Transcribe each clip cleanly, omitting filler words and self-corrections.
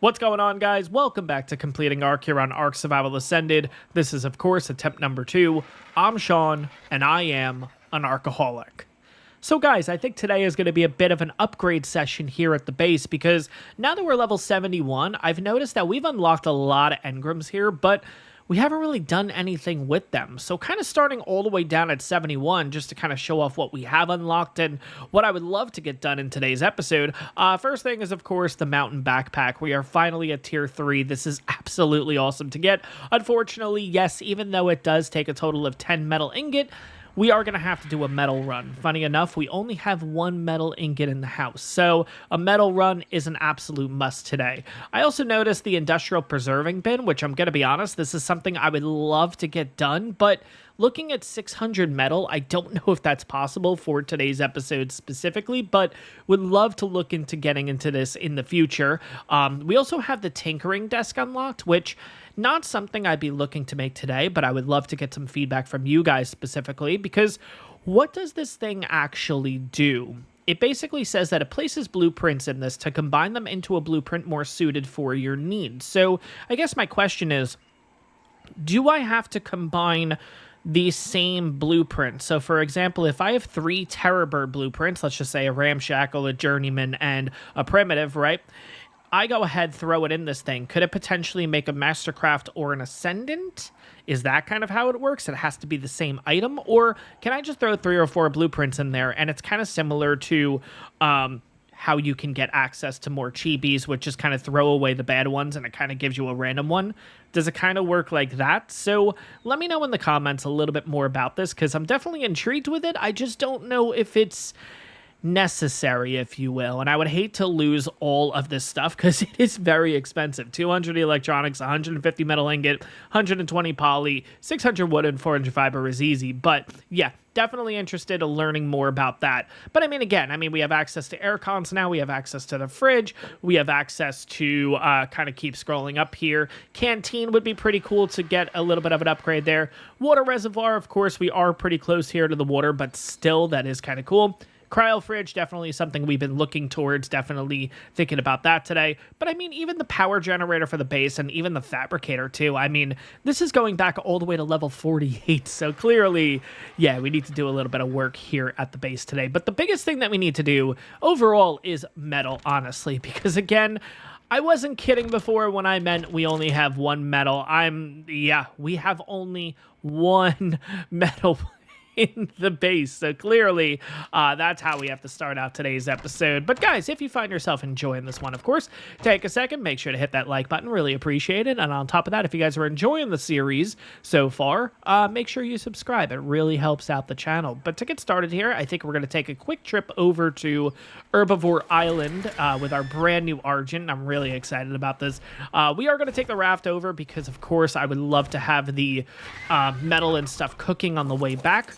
What's going on, guys? Welcome back to Completing ARK here on ARK Survival Ascended. This is, of course, attempt number 2. I'm Sean, and I am an Arkaholic. So, guys, I think today is going to be a bit of an upgrade session here at the base, because now that we're level 71, I've noticed that we've unlocked a lot of engrams here, but we haven't really done anything with them. So kind of starting all the way down at 71 just to kind of show off what we have unlocked and what I would love to get done in today's episode. First thing is, of course, the mountain backpack. We are finally at tier 3. This is absolutely awesome to get. Unfortunately, yes, even though it does take a total of 10 metal ingot, we are going to have to do a metal run. Funny enough, we only have 1 metal ingot in the house, so a metal run is an absolute must today. I also noticed the industrial preserving bin, which I'm going to be honest, this is something I would love to get done, but looking at 600 metal, I don't know if that's possible for today's episode specifically, but would love to look into getting into this in the future. We also have the tinkering desk unlocked, which not something I'd be looking to make today, but I would love to get some feedback from you guys specifically, because what does this thing actually do? It basically says that it places blueprints in this to combine them into a blueprint more suited for your needs. So I guess my question is, do I have to combine the same blueprint? So for example, if I have 3 Terrorbird blueprints, let's just say a Ramshackle, a Journeyman, and a Primitive, right? I go ahead, throw it in this thing. Could it potentially make a Mastercraft or an Ascendant? Is that kind of how it works? It has to be the same item? Or can I just throw 3 or 4 blueprints in there? And it's kind of similar to how you can get access to more chibis, which just kind of throw away the bad ones and it kind of gives you a random one. Does it kind of work like that? So let me know in the comments a little bit more about this, because I'm definitely intrigued with it. I just don't know if it's necessary, if you will, and I would hate to lose all of this stuff because it is very expensive. 200 electronics, 150 metal ingot, 120 poly, 600 wood, and 400 fiber is easy. But yeah, definitely interested in learning more about that. But I mean, again, we have access to air cons now, we have access to the fridge, we have access to kind of keep scrolling up here. Canteen would be pretty cool to get a little bit of an upgrade there. Water reservoir, of course, we are pretty close here to the water, but still, that is kind of cool. Cryo fridge, definitely something we've been looking towards, definitely thinking about that today. But I mean, even the power generator for the base and even the fabricator too. I mean, this is going back all the way to level 48. So clearly, yeah, we need to do a little bit of work here at the base today. But the biggest thing that we need to do overall is metal, honestly, because again, I wasn't kidding before when I meant we only have 1 metal. Yeah, we have only 1 metal in the base, so clearly that's how we have to start out today's episode. But guys, if you find yourself enjoying this one, of course, take a second, make sure to hit that like button, really appreciate it. And on top of that, if you guys are enjoying the series so far, make sure you subscribe. It really helps out the channel. But to get started here, I think we're going to take a quick trip over to Herbivore Island with our brand new Argent. I'm really excited about this. We are going to take the raft over because, of course, I would love to have the metal and stuff cooking on the way back.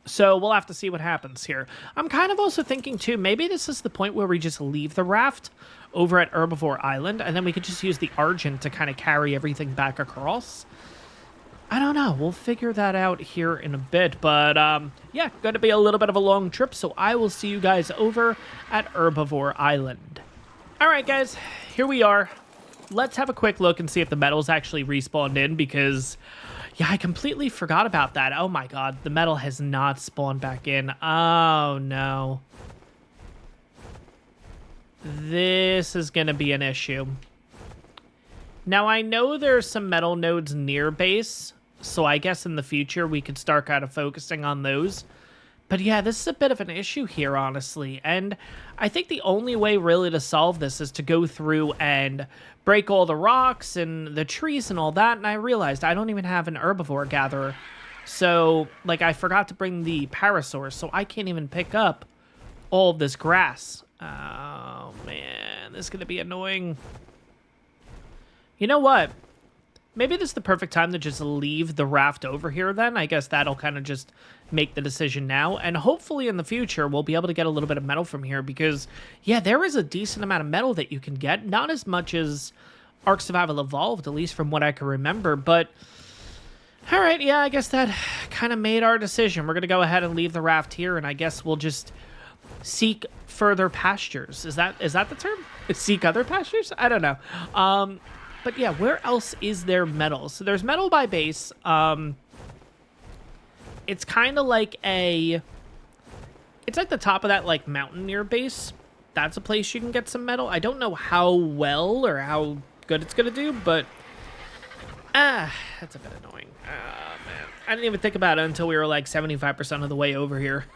So we'll have to see what happens here. I'm kind of also thinking, too, maybe this is the point where we just leave the raft over at Herbivore Island, and then we could just use the Argent to kind of carry everything back across. I don't know. We'll figure that out here in a bit. But, yeah, going to be a little bit of a long trip, so I will see you guys over at Herbivore Island. All right, guys, here we are. Let's have a quick look and see if the metal's actually respawned in, because yeah, I completely forgot about that. Oh my god, the metal has not spawned back in. Oh no. This is going to be an issue. Now, I know there's some metal nodes near base, so I guess in the future we could start kind of focusing on those. But yeah, this is a bit of an issue here, honestly. And I think the only way really to solve this is to go through and break all the rocks and the trees and all that. And I realized I don't even have an herbivore gatherer. So, like, I forgot to bring the parasaur, so I can't even pick up all of this grass. Oh, man, this is going to be annoying. You know what? Maybe this is the perfect time to just leave the raft over here then. I guess that'll kind of just make the decision now. And hopefully in the future, we'll be able to get a little bit of metal from here because, yeah, there is a decent amount of metal that you can get. Not as much as ARK Survival Evolved, at least from what I can remember. But, all right, yeah, I guess that kind of made our decision. We're going to go ahead and leave the raft here, and I guess we'll just seek further pastures. Is that the term? Seek other pastures? I don't know. But yeah, where else is there metal? So there's metal by base. It's kind of like it's like the top of that like mountain near base. That's a place you can get some metal. I don't know how well or how good it's gonna do, but that's a bit annoying. Man, I didn't even think about it until we were like 75% of the way over here.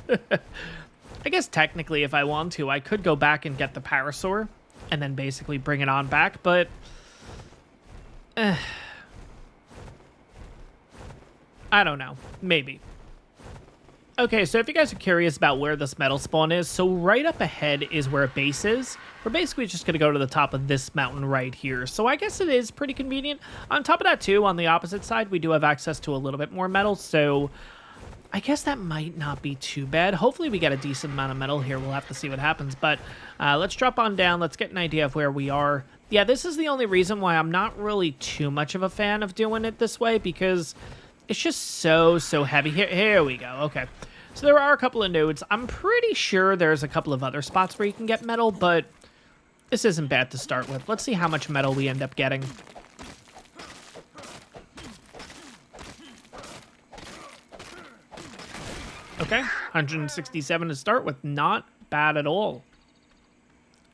I guess technically, if I want to, I could go back and get the parasaur and then basically bring it on back, but I don't know. Maybe. Okay, so if you guys are curious about where this metal spawn is, so right up ahead is where a base is. We're basically just going to go to the top of this mountain right here. So I guess it is pretty convenient. On top of that, too, on the opposite side, we do have access to a little bit more metal, so I guess that might not be too bad. Hopefully we get a decent amount of metal here. We'll have to see what happens, but let's drop on down. Let's get an idea of where we are. Yeah, this is the only reason why I'm not really too much of a fan of doing it this way, because it's just so heavy. Here we go. Okay. So there are a couple of nodes. I'm pretty sure there's a couple of other spots where you can get metal, but this isn't bad to start with. Let's see how much metal we end up getting. Okay, 167 to start with. Not bad at all.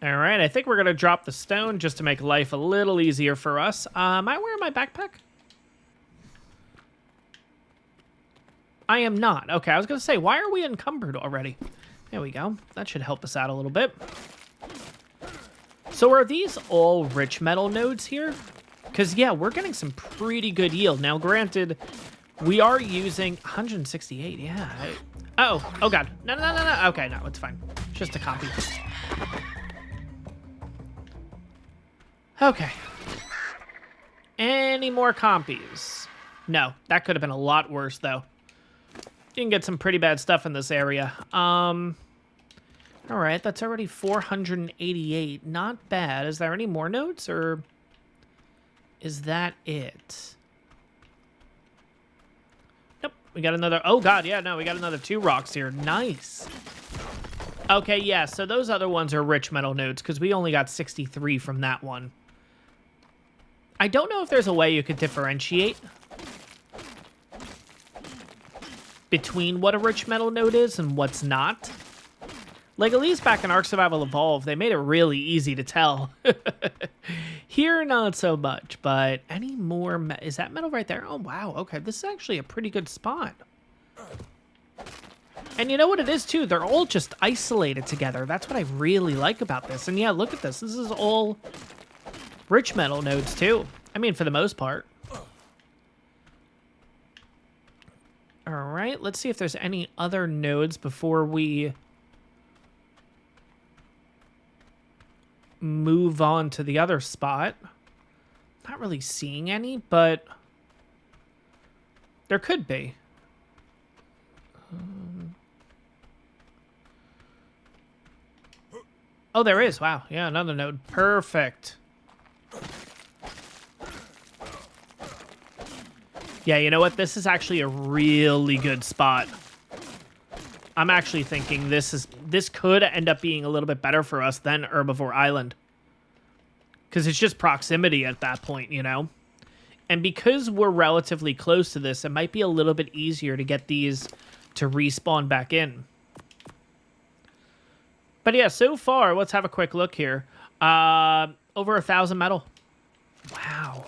All right, I think we're going to drop the stone just to make life a little easier for us. Am I wearing my backpack? I am not. Okay, I was going to say, why are we encumbered already? There we go. That should help us out a little bit. So are these all rich metal nodes here? Because, yeah, we're getting some pretty good yield. Now, granted, we are using 168. Yeah. Oh, God. No. Okay, no, it's fine. Just a copy. Okay. Any more compies? No, that could have been a lot worse, though. You can get some pretty bad stuff in this area. All right, that's already 488. Not bad. Is there any more nodes, or is that it? Nope. We got another... Oh, God, yeah, no, we got another 2 rocks here. Nice. Okay, yeah, so those other ones are rich metal nodes, because we only got 63 from that one. I don't know if there's a way you could differentiate between what a rich metal node is and what's not. Like, at least back in Ark Survival Evolved, they made it really easy to tell. Here, not so much, but any more... Is that metal right there? Oh, wow. Okay, this is actually a pretty good spot. And you know what it is, too? They're all just isolated together. That's what I really like about this. And yeah, look at this. This is all rich metal nodes, too. I mean, for the most part. All right, let's see if there's any other nodes before we move on to the other spot. Not really seeing any, but there could be. Oh, there is. Wow. Yeah, another node. Perfect. Yeah, you know what? This is actually a really good spot. I'm actually thinking this could end up being a little bit better for us than Herbivore Island. Because it's just proximity at that point, you know? And because we're relatively close to this, it might be a little bit easier to get these to respawn back in. But yeah, so far, let's have a quick look here. Over 1,000 metal. Wow.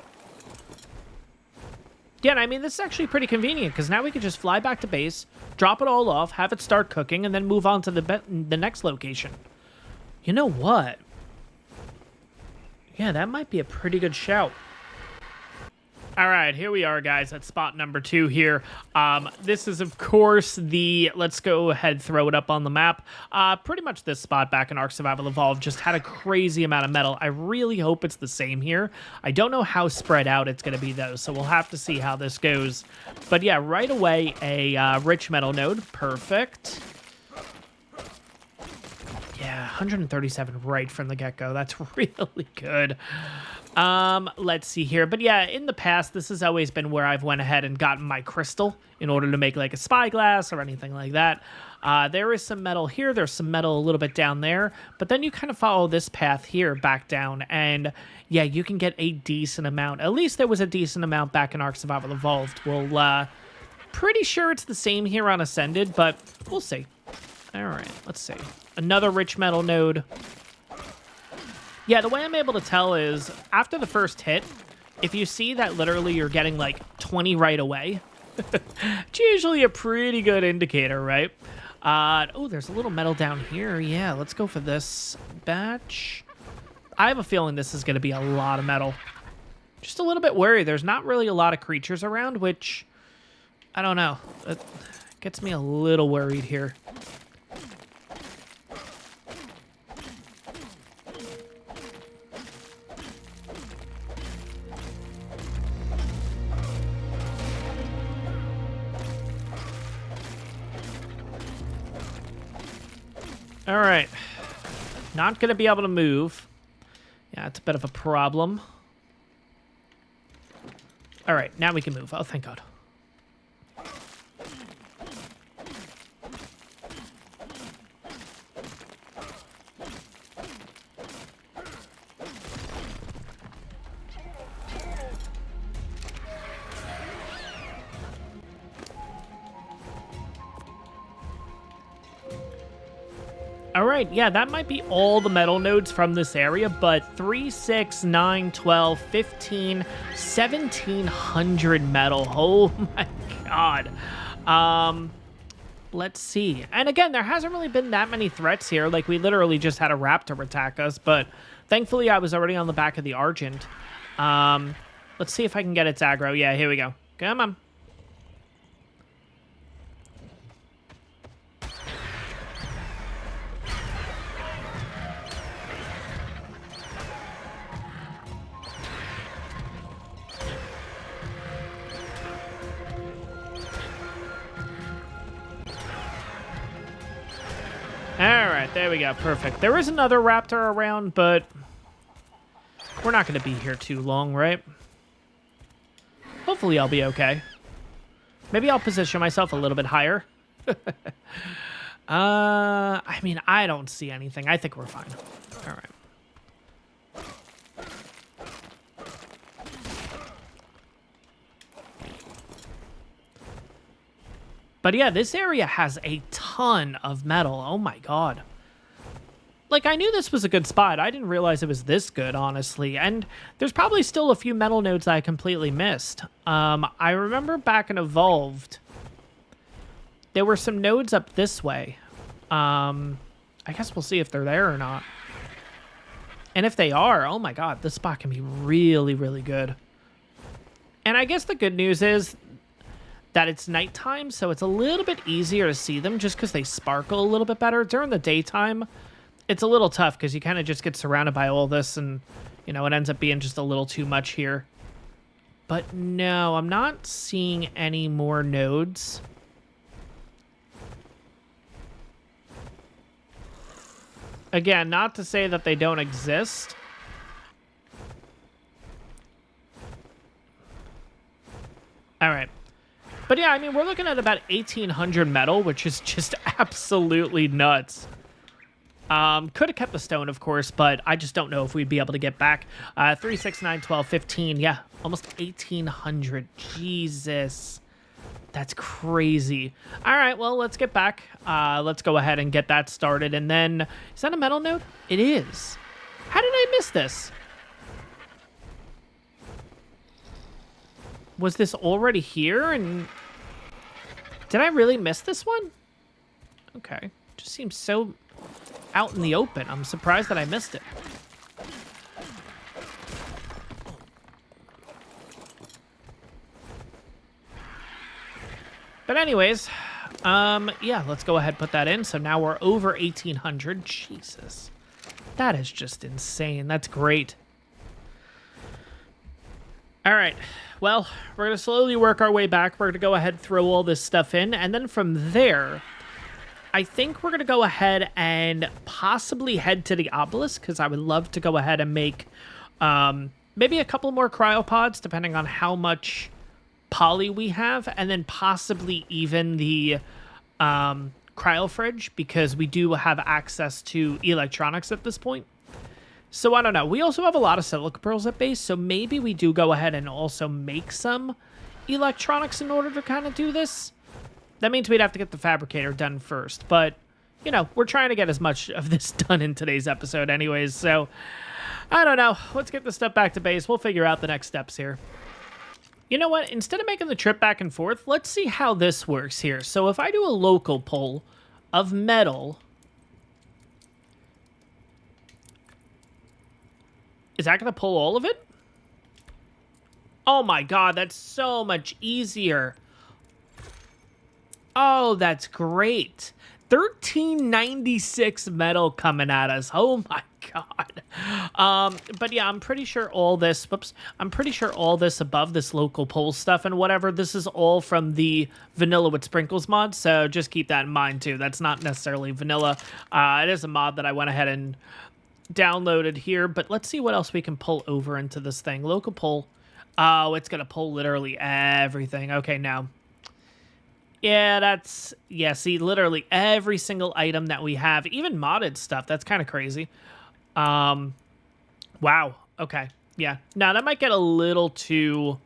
Yeah, and I mean, this is actually pretty convenient, because now we can just fly back to base, drop it all off, have it start cooking, and then move on to the next location. You know what? Yeah, that might be a pretty good shout. All right, here we are, guys, at spot number 2 here. This is, of course, let's go ahead, throw it up on the map. Pretty much this spot back in Ark Survival Evolved just had a crazy amount of metal. I really hope it's the same here. I don't know how spread out it's going to be, though, so we'll have to see how this goes. But yeah, right away, a rich metal node. Perfect. Yeah, Yeah, 137 right from the get-go. That's really good. Let's see here. But yeah, in the past, this has always been where I've went ahead and gotten my crystal in order to make like a spyglass or anything like that. There is some metal here. There's some metal a little bit down there. But then you kind of follow this path here back down. And yeah, you can get a decent amount. At least there was a decent amount back in Ark Survival Evolved. We'll, pretty sure it's the same here on Ascended, but we'll see. All right, let's see. Another rich metal node. Yeah, the way I'm able to tell is after the first hit, if you see that literally you're getting like 20 right away, it's usually a pretty good indicator, right? Oh, there's a little metal down here. Yeah, let's go for this batch. I have a feeling this is going to be a lot of metal. Just a little bit worried. There's not really a lot of creatures around, which, I don't know. It gets me a little worried here. All right. Not going to be able to move. Yeah, it's a bit of a problem. All right, now we can move. Oh, thank God. All right, yeah, that might be all the metal nodes from this area, but 3, 6, 9, 12, 15, 1,700 metal. Oh my God. Let's see. And again, there hasn't really been that many threats here. Like, we literally just had a raptor attack us, but thankfully I was already on the back of the Argent. Let's see if I can get its aggro. Yeah, here we go. Come on. All right, there we go. Perfect. There is another raptor around, but we're not going to be here too long, right? Hopefully I'll be okay. Maybe I'll position myself a little bit higher. I mean, I don't see anything. I think we're fine. All right. But yeah, this area has a ton of metal. Oh my God. Like, I knew this was a good spot. I didn't realize it was this good, honestly. And there's probably still a few metal nodes I completely missed. I remember back in Evolved, there were some nodes up this way. I guess we'll see if they're there or not. And if they are, oh my God, this spot can be really, really good. And I guess the good news is that it's nighttime, so it's a little bit easier to see them just because they sparkle a little bit better. During the daytime, it's a little tough because you kind of just get surrounded by all this and, you know, it ends up being just a little too much here. But no, I'm not seeing any more nodes. Again, not to say that they don't exist. All right. But yeah, I mean, we're looking at about 1,800 metal, which is just absolutely nuts. Could have kept the stone, of course, but I just don't know if we'd be able to get back. 3, 6, 9, 12, 15. Yeah, almost 1,800. Jesus. That's crazy. All right, well, let's get back. Let's go ahead and get that started. And then, is that a metal node? It is. How did I miss this? Was this already here? And did I really miss this one? Okay. Just seems so out in the open. I'm surprised that I missed it. But anyways, yeah, let's go ahead and put that in. So now we're over 1,800. Jesus. That is just insane. That's great. All right. Well, we're going to slowly work our way back. We're going to go ahead and throw all this stuff in. And then from there, I think we're going to go ahead and possibly head to the obelisk, because I would love to go ahead and make maybe a couple more cryopods, depending on how much poly we have, and then possibly even the cryo fridge, because we do have access to electronics at this point. So I don't know. We also have a lot of silica pearls at base, so maybe we do go ahead and also make some electronics in order to kind of do this. That means we'd have to get the fabricator done first, but, you know, we're trying to get as much of this done in today's episode anyways, so I don't know. Let's get this stuff back to base. We'll figure out the next steps here. You know what? Instead of making the trip back and forth, let's see how this works here. So if I do a local pull of metal, is that going to pull all of it? Oh my god, that's so much easier. Oh, that's great. 1396 metal coming at us. Oh my god. But yeah, I'm pretty sure all this, I'm pretty sure all this above this local pole stuff and whatever, this is all from the vanilla with sprinkles mod, so just keep that in mind too. That's not necessarily vanilla. It is a mod that I went ahead and downloaded here, but let's see what else we can pull over into this thing. Local pull. Oh, it's gonna pull literally everything. Okay, now. Yeah, that's, yeah, see, literally every single item that we have, even modded stuff. That's kind of crazy. Wow. Okay. Yeah. Now, that might get a little too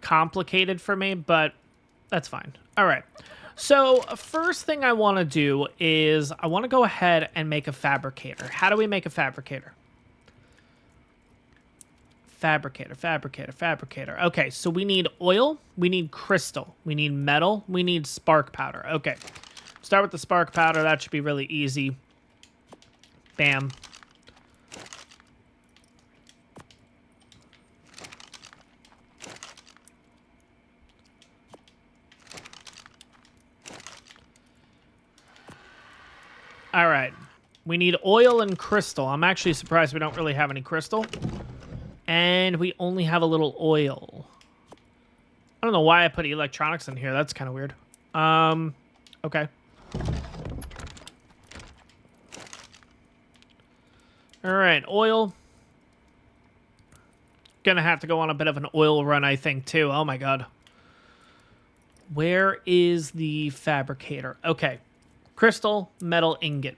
complicated for me, but that's fine. All right. So, first thing I want to do is I want to go ahead and make a fabricator. How do we make a fabricator? Fabricator. Okay, so we need oil, we need crystal, we need metal, we need spark powder. Okay, start with the spark powder. That should be really easy. Bam. All right, we need oil and crystal. I'm actually surprised we don't really have any crystal. And we only have a little oil. I don't know why I put electronics in here. That's kind of weird. Okay. All right, oil. Gonna have to go on a bit of an oil run, I think, too. Oh, my God. Where is the fabricator? Okay. Crystal, metal ingot.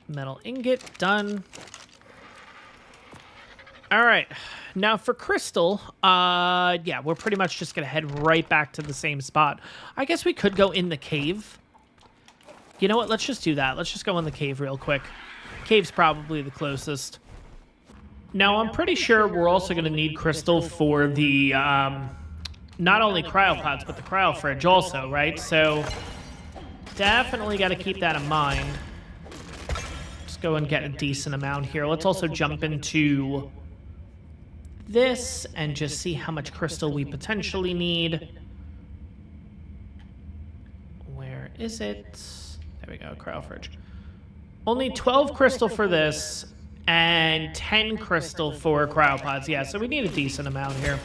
Metal ingot, done. All right, now for crystal, yeah, we're pretty much just gonna head right back to the same spot. I guess we could go in the cave. You know what, let's just do that. Let's just go in the cave real quick. Cave's probably the closest. Now, I'm pretty sure we're also gonna need crystal for the, not only cryopods, but the cryo fridge also, right? So, definitely gotta keep that in mind. Go and get a decent amount here. Let's also jump into this and just see how much crystal we potentially need. Where is it? There we go, cryo fridge. Only 12 crystal for this and 10 crystal for cryopods. Yeah, so we need a decent amount here.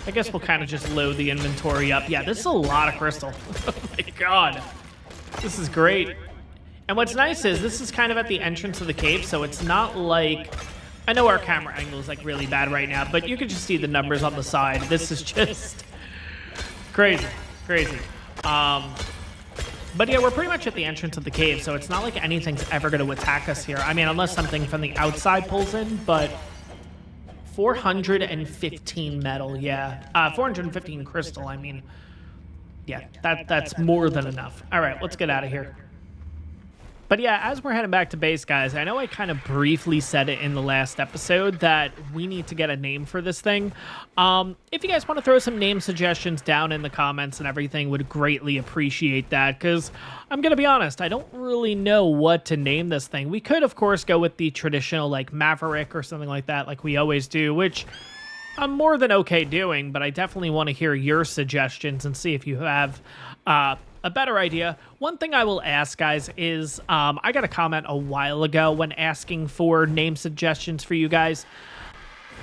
I guess we'll kind of just load the inventory up. Yeah, this is a lot of crystal. Oh my god. This is great. And what's nice is this is kind of at the entrance of the cave, so it's not like... I know our camera angle is like really bad right now, but you can just see the numbers on the side. This is just crazy. Crazy. But yeah, we're pretty much at the entrance of the cave, so it's not like anything's ever going to attack us here. I mean, unless something from the outside pulls in, but... 415 metal, yeah. 415 crystal, I mean. Yeah, that's more than enough. All right, let's get out of here. But yeah, as we're heading back to base, guys, I know I kind of briefly said it in the last episode that we need to get a name for this thing. If you guys want to throw some name suggestions down in the comments and everything, would greatly appreciate that, because I'm going to be honest, I don't really know what to name this thing. We could, of course, go with the traditional, like, Maverick or something like that, like we always do, which I'm more than okay doing, but I definitely want to hear your suggestions and see if you have a better idea. One thing I will ask, guys, is I got a comment a while ago when asking for name suggestions for you guys.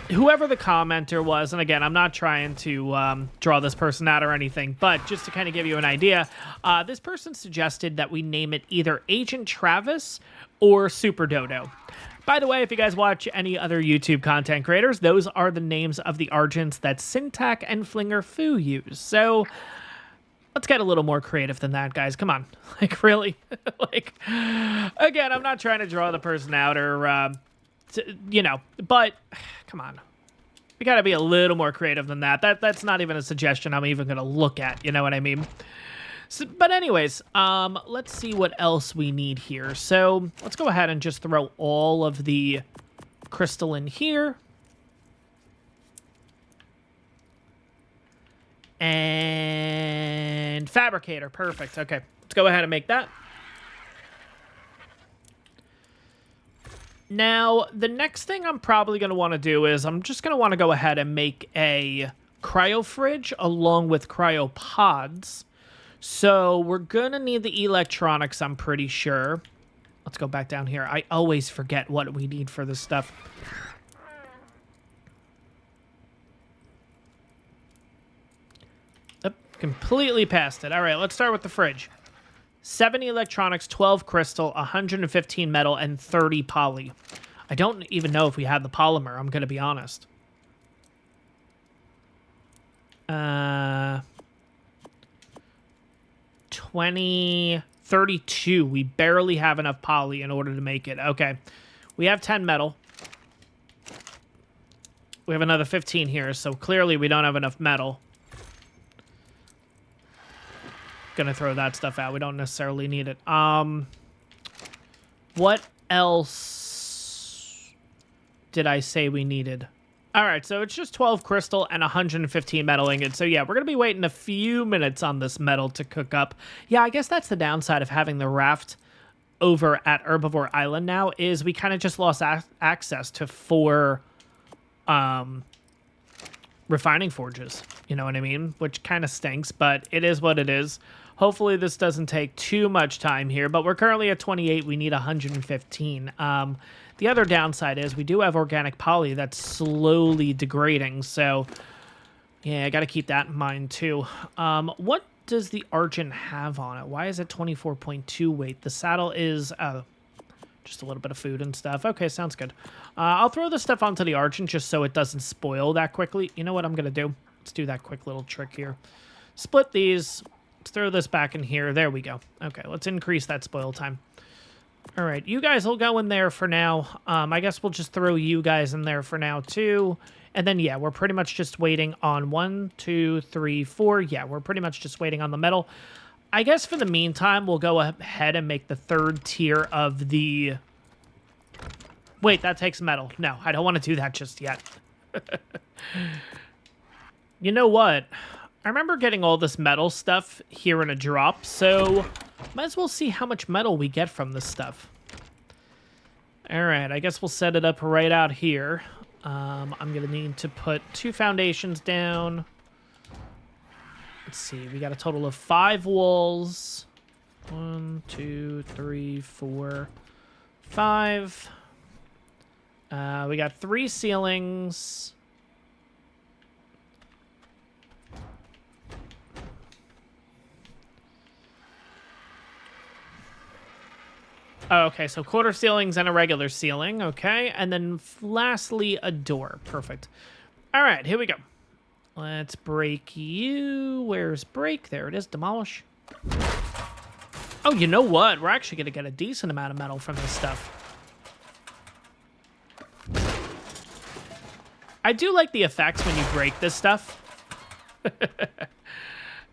whoever the commenter was, and again, I'm not trying to draw this person out or anything, but just to kind of give you an idea, this person suggested that we name it either Agent Travis or Super Dodo. By the way, if you guys watch any other YouTube content creators, those are the names of the Argents that Syntac and Flinger Foo use. So let's get a little more creative than that, guys. Come on. Like, really? Like, again, I'm not trying to draw the person out or, you know, but come on. We got to be a little more creative than that. That's not even a suggestion I'm even going to look at. You know what I mean? So, but anyways, let's see what else we need here. So let's go ahead and just throw all of the crystal in here. And fabricator, perfect. Okay, let's go ahead and make that. Now, the next thing I'm probably going to want to do is I'm just going to want to go ahead and make a cryo fridge along with cryo pods. So we're going to need the electronics, I'm pretty sure. Let's go back down here. I always forget what we need for this stuff. Oop, completely passed it. All right, let's start with the fridge. 70 electronics, 12 crystal, 115 metal, and 30 poly. I don't even know if we had the polymer, I'm going to be honest. 20, 32. We barely have enough poly in order to make it. Okay. We have 10 metal. We have another 15 here, so clearly we don't have enough metal. Gonna throw that stuff out. We don't necessarily need it. What else did I say we needed? All right, so it's just 12 crystal and 115 metal ingots. So yeah, we're going to be waiting a few minutes on this metal to cook up. Yeah, I guess that's the downside of having the raft over at Herbivore Island now, is we kind of just lost access to 4 refining forges. You know what I mean? Which kind of stinks, but it is what it is. Hopefully this doesn't take too much time here, but we're currently at 28. We need 115. The other downside is we do have organic poly that's slowly degrading, so yeah, I got to keep that in mind too. What does the Argent have on it? Why is it 24.2 weight? The saddle is just a little bit of food and stuff. Okay, sounds good. I'll throw this stuff onto the Argent just so it doesn't spoil that quickly. You know what I'm going to do? Let's do that quick little trick here. Split these. Let's throw this back in here. There we go. Okay, let's increase that spoil time. All right, you guys will go in there for now. I guess we'll just throw you guys in there for now, too. And then, yeah, we're pretty much just waiting on 1, 2, 3, 4. Yeah, we're pretty much just waiting on the metal. I guess for the meantime, we'll go ahead and make the 3rd tier of the... Wait, that takes metal. No, I don't want to do that just yet. You know what? I remember getting all this metal stuff here in a drop, so might as well see how much metal we get from this stuff. All right, I guess we'll set it up right out here. I'm going to need to put 2 foundations down. Let's see, we got a total of 5 walls. 1, 2, 3, 4, 5. We got 3 ceilings. Oh, okay, so quarter ceilings and a regular ceiling, okay. And then lastly, a door. Perfect. All right, here we go. Let's break you. Where's break? There it is, demolish. Oh, you know what? We're actually going to get a decent amount of metal from this stuff. I do like the effects when you break this stuff. I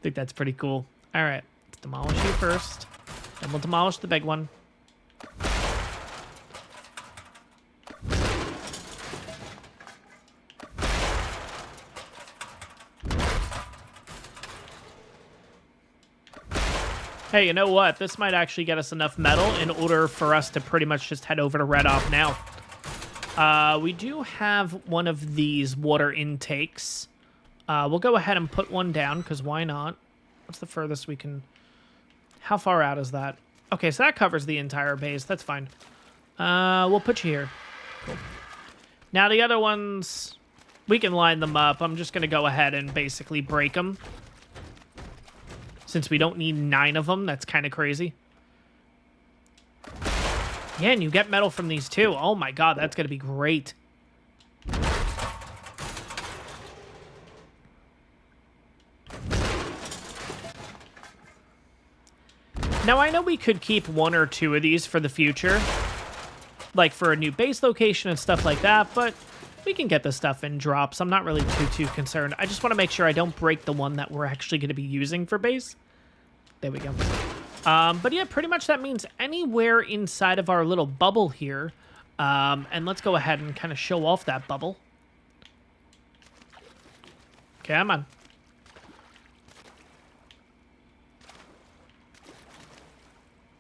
think that's pretty cool. All right, let's demolish you first. Then we'll demolish the big one. Hey, you know what? This might actually get us enough metal in order for us to pretty much just head over to Red Off now. We do have one of these water intakes. We'll go ahead and put one down, because why not? What's the furthest we can... How far out is that? Okay, so that covers the entire base. That's fine. We'll put you here. Cool. Now the other ones... We can line them up. I'm just going to go ahead and basically break them. Since we don't need 9 of them, that's kind of crazy. Yeah, and you get metal from these too. Oh my god, that's going to be great. Now, I know we could keep 1 or 2 of these for the future. Like for a new base location and stuff like that, but we can get this stuff in drops. I'm not really too concerned. I just want to make sure I don't break the one that we're actually going to be using for base. There we go. But yeah, pretty much that means anywhere inside of our little bubble here. And let's go ahead and kind of show off that bubble. Come on.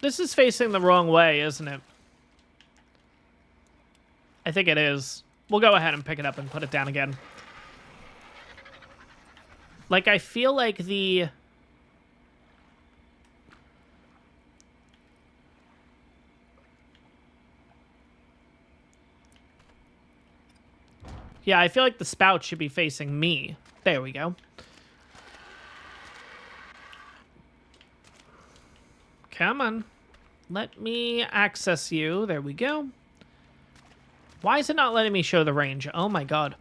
This is facing the wrong way, isn't it? I think it is. We'll go ahead and pick it up and put it down again. Like, I feel like the... Yeah, I feel like the spout should be facing me. There we go. Come on. Let me access you. There we go. Why is it not letting me show the range? Oh my god.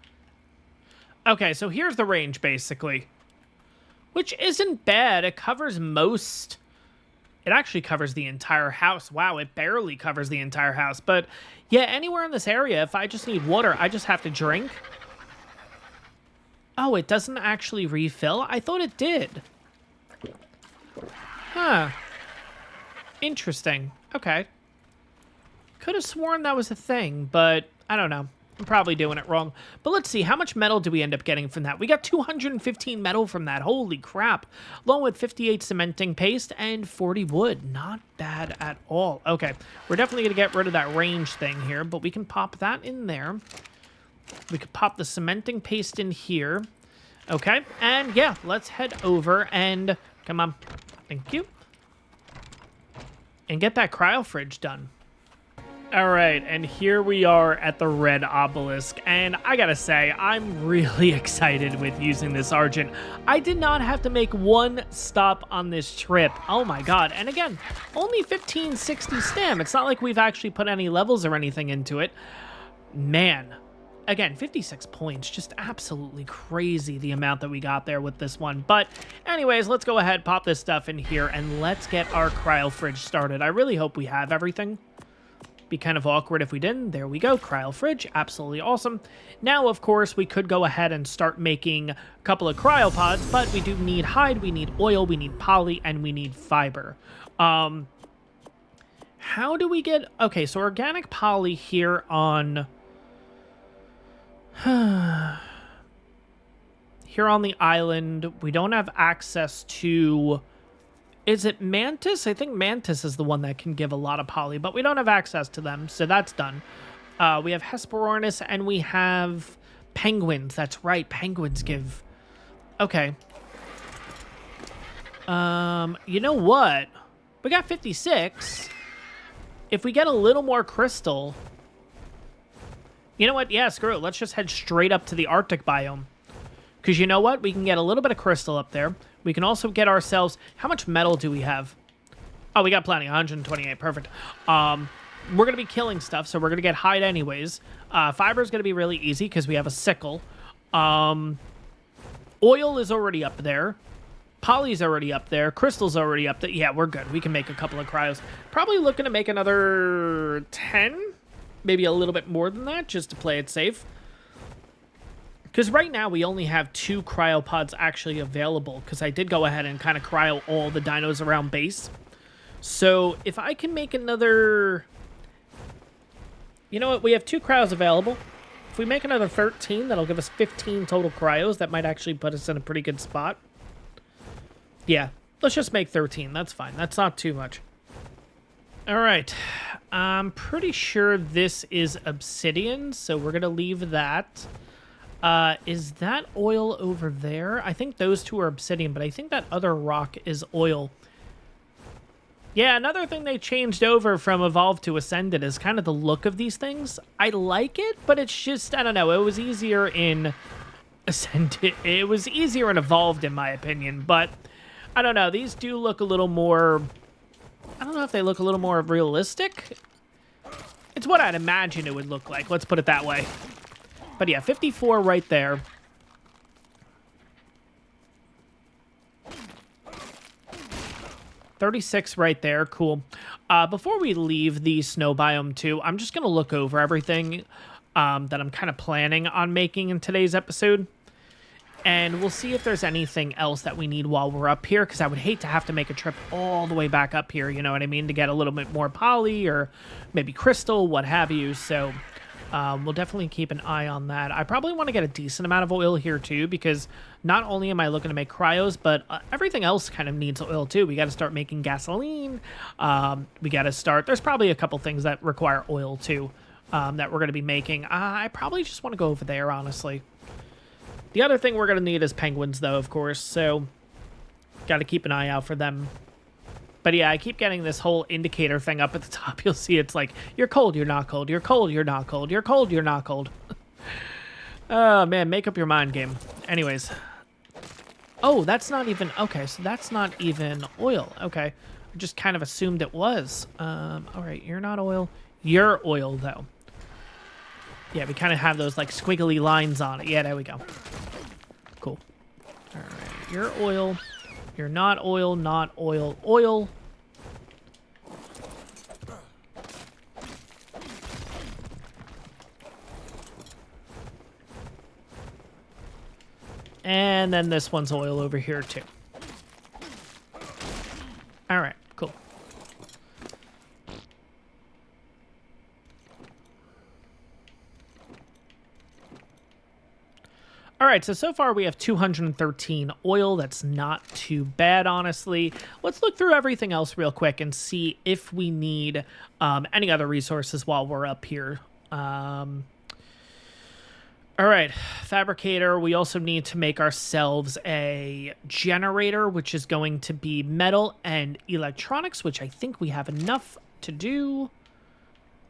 Okay, so here's the range, basically. Which isn't bad. It covers most... It actually covers the entire house. Wow, it barely covers the entire house. But, yeah, anywhere in this area, if I just need water, I just have to drink. Oh, it doesn't actually refill? I thought it did. Huh. Interesting. Okay. Could have sworn that was a thing, but I don't know. I'm probably doing it wrong. But let's see, how much metal do we end up getting from that? We got 215 metal from that. Holy crap. Along with 58 cementing paste and 40 wood. Not bad at all. Okay, we're definitely going to get rid of that range thing here, but we can pop that in there. We could pop the cementing paste in here. Okay, and yeah, let's head over and... Come on. Thank you. And get that cryo fridge done. All right, and here we are at the red obelisk, and I gotta say, I'm really excited with using this Argent. I did not have to make 1 stop on this trip. Oh my god, and again, only 1560 stam. It's not like we've actually put any levels or anything into it. Man, again, 56 points, just absolutely crazy the amount that we got there with this one. But anyways, let's go ahead, pop this stuff in here, and let's get our cryo fridge started. I really hope we have everything. Be kind of awkward if we didn't. There we go, cryo fridge, absolutely awesome. Now, of course, we could go ahead and start making a couple of cryopods, but we do need hide, we need oil, we need poly, and we need fiber. How do we get... Okay, so organic poly here on... Here on the island, we don't have access to... Is it Mantis? I think Mantis is the one that can give a lot of poly, but we don't have access to them, so that's done. We have Hesperornis, and we have penguins. That's right, penguins give... Okay. You know what? We got 56. If we get a little more crystal... You know what? Yeah, screw it. Let's just head straight up to the Arctic biome. Because you know what? We can get a little bit of crystal up there. We can also get ourselves... How much metal do we have? Oh, we got plenty. 128. Perfect. We're going to be killing stuff, so we're going to get hide anyways. Fiber is going to be really easy because we have a sickle. Oil is already up there. Poly's already up there. Crystal's already up there. Yeah, we're good. We can make a couple of cryos. Probably looking to make another 10. Maybe a little bit more than that, just to play it safe. Because right now, we only have 2 cryopods actually available, because I did go ahead and kind of cryo all the dinos around base. So, if I can make another... You know what? We have 2 cryos available. If we make another 13, that'll give us 15 total cryos. That might actually put us in a pretty good spot. Yeah, let's just make 13. That's fine. That's not too much. All right. I'm pretty sure this is obsidian, so we're going to leave that. Is that oil over there? I think those 2 are obsidian, but I think that other rock is oil. Yeah, another thing they changed over from Evolved to Ascended is kind of the look of these things. I like it, but it's just, I don't know, it was easier in Ascended. It was easier in Evolved, in my opinion, but I don't know. These do look a little more, I don't know if they look a little more realistic. It's what I'd imagine it would look like. Let's put it that way. But yeah, 54 right there. $36 right there. Cool. Before we leave the snow biome too, I'm just going to look over everything that I'm kind of planning on making in today's episode. And we'll see if there's anything else that we need while we're up here, because I would hate to have to make a trip all the way back up here, you know what I mean, to get a little bit more poly or maybe crystal, what have you. So we'll definitely keep an eye on that. I probably want to get a decent amount of oil here too, because not only am I looking to make cryos, but everything else kind of needs oil too. We got to start making gasoline. We got to start, there's probably a couple things that require oil too that we're going to be making. I probably just want to go over there, honestly. The other thing we're going to need is penguins, though, of course, so got to keep an eye out for them. But yeah, I keep getting this whole indicator thing up at the top. You'll see it's like, you're cold, you're not cold, you're cold, you're not cold, you're cold, you're not cold. Oh, man, make up your mind game. Anyways. Oh, that's not even, okay, so that's not even oil. Okay, I just kind of assumed it was. All right, you're not oil. You're oil, though. Yeah, we kind of have those, like, squiggly lines on it. Yeah, there we go. Cool. All right, you're oil. You're not oil, not oil, oil. And then this one's oil over here, too. All right, cool. All right, so far we have 213 oil. That's not too bad, honestly. Let's look through everything else real quick and see if we need any other resources while we're up here. All right, fabricator. We also need to make ourselves a generator, which is going to be metal and electronics, which I think we have enough to do.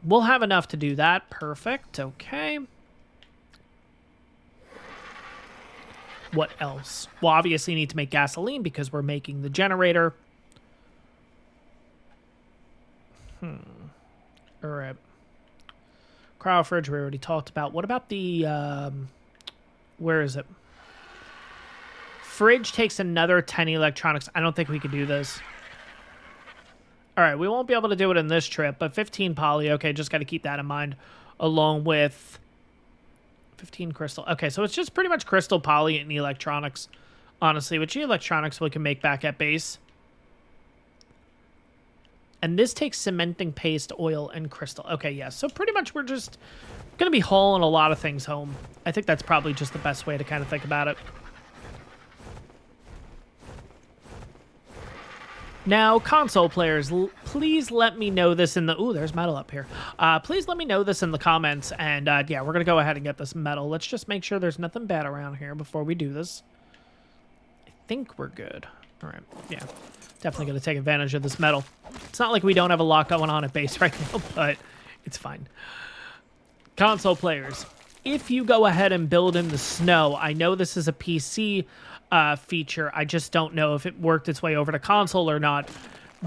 We'll have enough to do that. Perfect. Okay. What else? We'll obviously need to make gasoline because we're making the generator. All right. Cryo fridge we already talked about. What about the, where is it? Fridge takes another 10 electronics. I don't think we could do this. All right, we won't be able to do it in this trip, but 15 poly. Okay, just got to keep that in mind, along with 15 crystal. Okay, so it's just pretty much crystal, poly, and electronics, honestly, which electronics we can make back at base. And this takes cementing paste, oil, and crystal. Okay, yeah, so pretty much we're just going to be hauling a lot of things home. I think that's probably just the best way to kind of think about it. Now, console players, please let me know this in the... Ooh, there's metal up here. Please let me know this in the comments, and yeah, we're going to go ahead and get this metal. Let's just make sure there's nothing bad around here before we do this. I think we're good. All right, yeah. Definitely going to take advantage of this metal. It's not like we don't have a lot going on at base right now, but it's fine. Console players, if you go ahead and build in the snow, I know this is a PC feature. I just don't know if it worked its way over to console or not.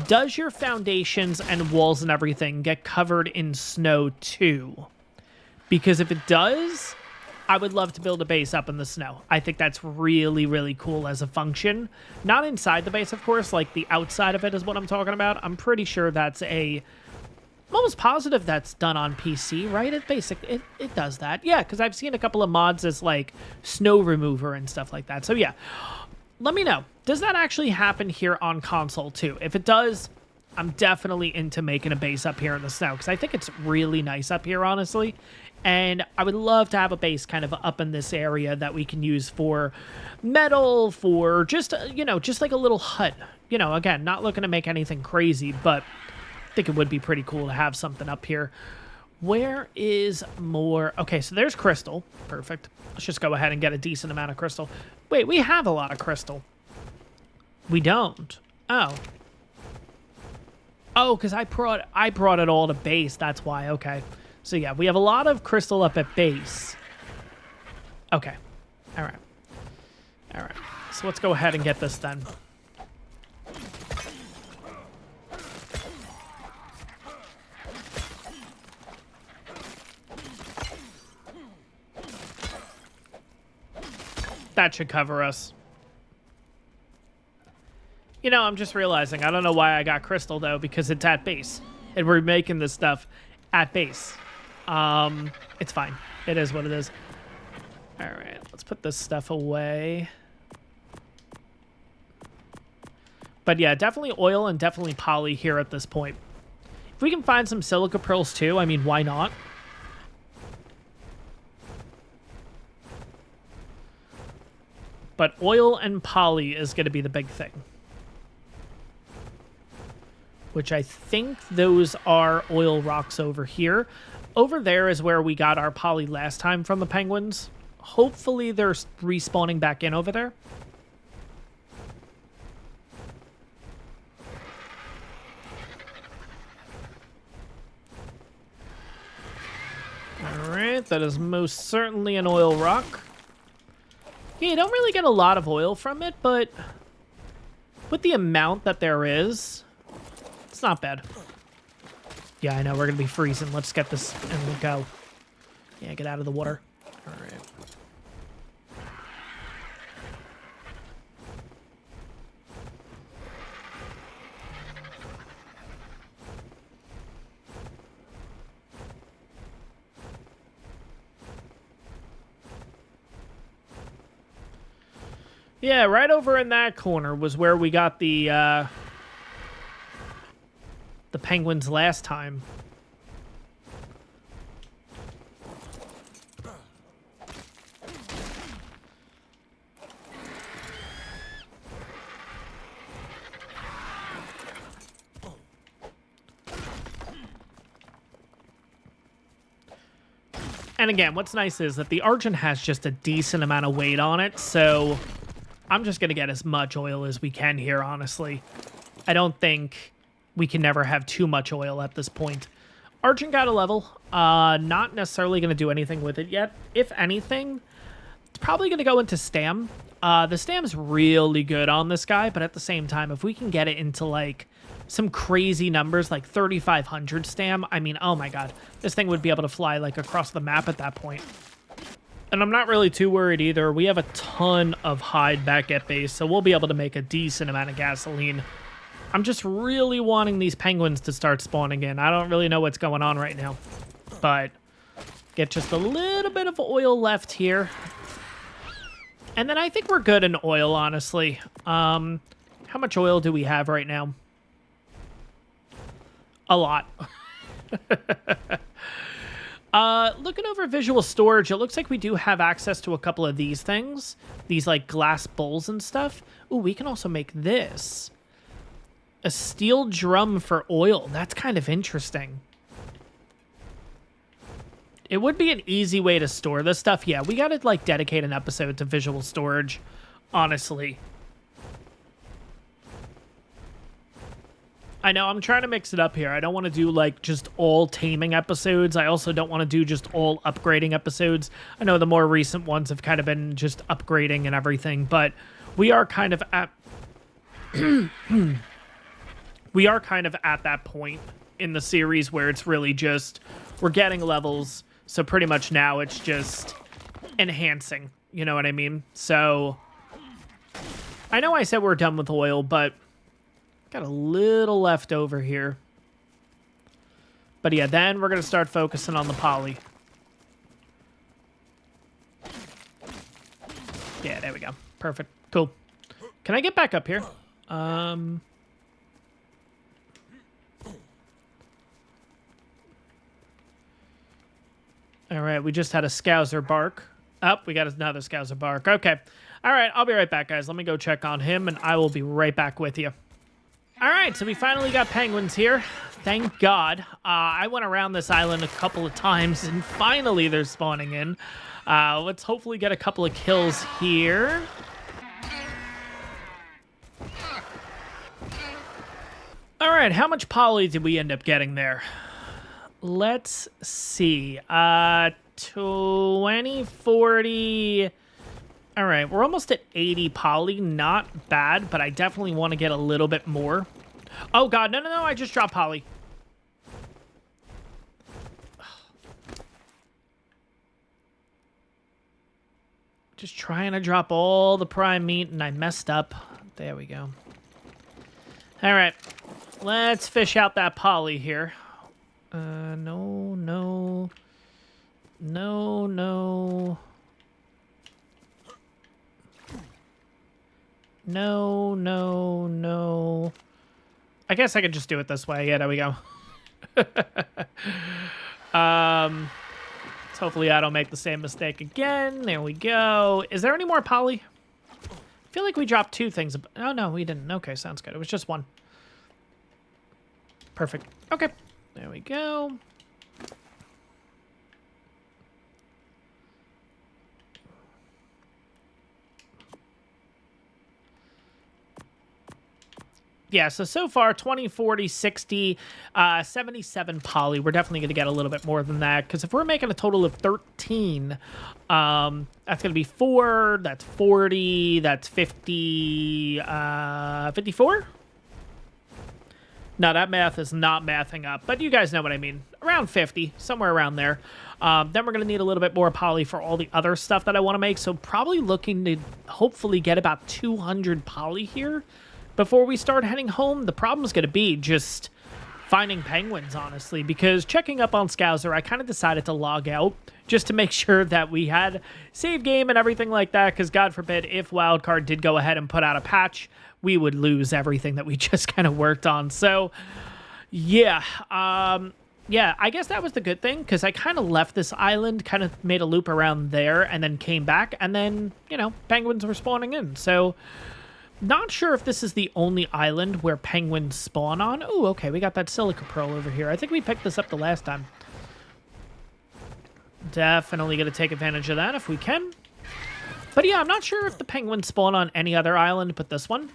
Does your foundations and walls and everything get covered in snow too? Because if it does, I would love to build a base up in the snow. I think that's really, really cool as a function. Not inside the base, of course, like the outside of it is what I'm talking about. I'm pretty sure that's I'm almost positive that's done on PC, right? It does that. Yeah, because I've seen a couple of mods as like snow remover and stuff like that. So yeah, let me know. Does that actually happen here on console too? If it does, I'm definitely into making a base up here in the snow because I think it's really nice up here, honestly. And I would love to have a base kind of up in this area that we can use for metal, for just, you know, just like a little hut. You know, again, not looking to make anything crazy, but I think it would be pretty cool to have something up here. Where is more? Okay, so there's crystal. Perfect. Let's just go ahead and get a decent amount of crystal. Wait, we have a lot of crystal. We don't. Oh. Oh, because I brought it all to base. That's why. Okay. So yeah, we have a lot of crystal up at base. Okay. All right. All right. So let's go ahead and get this then. That should cover us. You know, I'm just realizing, I don't know why I got crystal, though, because it's at base. And we're making this stuff at base. It's fine. It is what it is. All right, let's put this stuff away. But yeah, definitely oil and definitely poly here at this point. If we can find some silica pearls, too, I mean, why not? But oil and poly is going to be the big thing. Which I think those are oil rocks over here. Over there is where we got our poly last time from the penguins. Hopefully they're respawning back in over there. Alright, that is most certainly an oil rock. Yeah, you don't really get a lot of oil from it, but with the amount that there is, it's not bad. Yeah, I know, we're going to be freezing. Let's get this and we'll go. Yeah, get out of the water. All right. Yeah, right over in that corner was where we got the penguins last time. And again, what's nice is that the Argent has just a decent amount of weight on it, so I'm just going to get as much oil as we can here, honestly. I don't think we can never have too much oil at this point. Argent got a level. Not necessarily going to do anything with it yet. If anything, it's probably going to go into Stam. The Stam's really good on this guy, but at the same time, if we can get it into, like, some crazy numbers, like 3,500 Stam, I mean, oh my god. This thing would be able to fly, like, across the map at that point. And I'm not really too worried either. We have a ton of hide back at base, so we'll be able to make a decent amount of gasoline. I'm just really wanting these penguins to start spawning in. I don't really know what's going on right now. But get just a little bit of oil left here. And then I think we're good in oil, honestly. How much oil do we have right now? A lot. Looking over visual storage, it looks like we do have access to a couple of these things. These, like, glass bowls and stuff. Ooh, we can also make this. A steel drum for oil. That's kind of interesting. It would be an easy way to store this stuff. Yeah, we gotta, like, dedicate an episode to visual storage, honestly. I know, I'm trying to mix it up here. I don't want to do, like, just all taming episodes. I also don't want to do just all upgrading episodes. I know the more recent ones have kind of been just upgrading and everything, but we are kind of at... we are kind of at that point in the series where it's really just... We're getting levels, so pretty much now it's just enhancing. You know what I mean? So... I know I said we're done with oil, but... Got a little left over here. But yeah, then we're going to start focusing on the poly. Yeah, there we go. Perfect. Cool. Can I get back up here? All right, we just had a Scouser bark. Oh, we got another Scouser bark. Okay. All right, I'll be right back, guys. Let me go check on him, and I will be right back with you. All right, so we finally got penguins here. Thank God. I went around this island a couple of times, and finally they're spawning in. Let's hopefully get a couple of kills here. All right, how much poly did we end up getting there? Let's see. 20, 40. All right, we're almost at 80 poly. Not bad, but I definitely want to get a little bit more. Oh, God. No, I just dropped poly. Just trying to drop all the prime meat, and I messed up. There we go. All right. Let's fish out that poly here. No. No. I guess I could just do it this way. Yeah, there we go. Hopefully I don't make the same mistake again. There we go. Is there any more poly? I feel like we dropped 2 things. Oh, no, we didn't. Okay, sounds good. It was just 1. Perfect. Okay. There we go. Yeah, so far, 20, 40, 60, 77 poly. We're definitely going to get a little bit more than that, because if we're making a total of 13, that's going to be 4, that's 40, that's 50, 54? No, that math is not mathing up, but you guys know what I mean. Around 50, somewhere around there. Then we're going to need a little bit more poly for all the other stuff that I want to make, so probably looking to hopefully get about 200 poly here before we start heading home. The problem's going to be just finding penguins, honestly, because checking up on Scouser, I kind of decided to log out just to make sure that we had save game and everything like that, because God forbid if Wildcard did go ahead and put out a patch, we would lose everything that we just kind of worked on. So, yeah. Yeah, I guess that was the good thing, because I kind of left this island, kind of made a loop around there, and then came back, and then, you know, penguins were spawning in. So, not sure if this is the only island where penguins spawn on. Oh, okay, we got that silica pearl over here. I think we picked this up the last time. Definitely going to take advantage of that if we can. But yeah, I'm not sure if the penguins spawn on any other island but this one.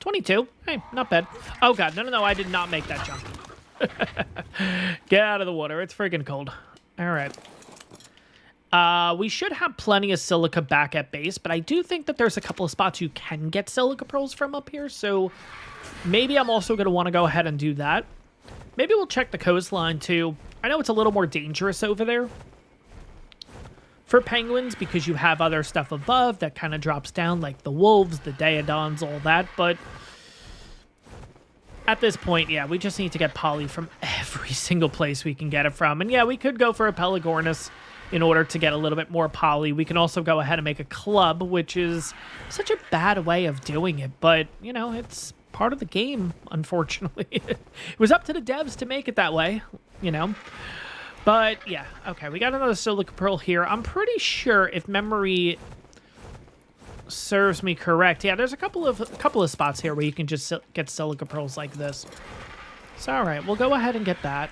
22. Hey, not bad. Oh, God. No, I did not make that jump. Get out of the water. It's friggin' cold. All right. We should have plenty of silica back at base, but I do think that there's a couple of spots you can get silica pearls from up here, so maybe I'm also going to want to go ahead and do that. Maybe we'll check the coastline, too. I know it's a little more dangerous over there for penguins because you have other stuff above that kind of drops down, like the wolves, the daedons, all that, but at this point, yeah, we just need to get poly from every single place we can get it from. And yeah, we could go for a Pelagornis in order to get a little bit more poly. We can also go ahead and make a club, which is such a bad way of doing it, but, you know, it's part of the game, unfortunately. It was up to the devs to make it that way, you know. But, yeah, okay, we got another silica pearl here. I'm pretty sure, if memory serves me correct, yeah, there's a couple of spots here where you can just get silica pearls like this. So, all right, we'll go ahead and get that.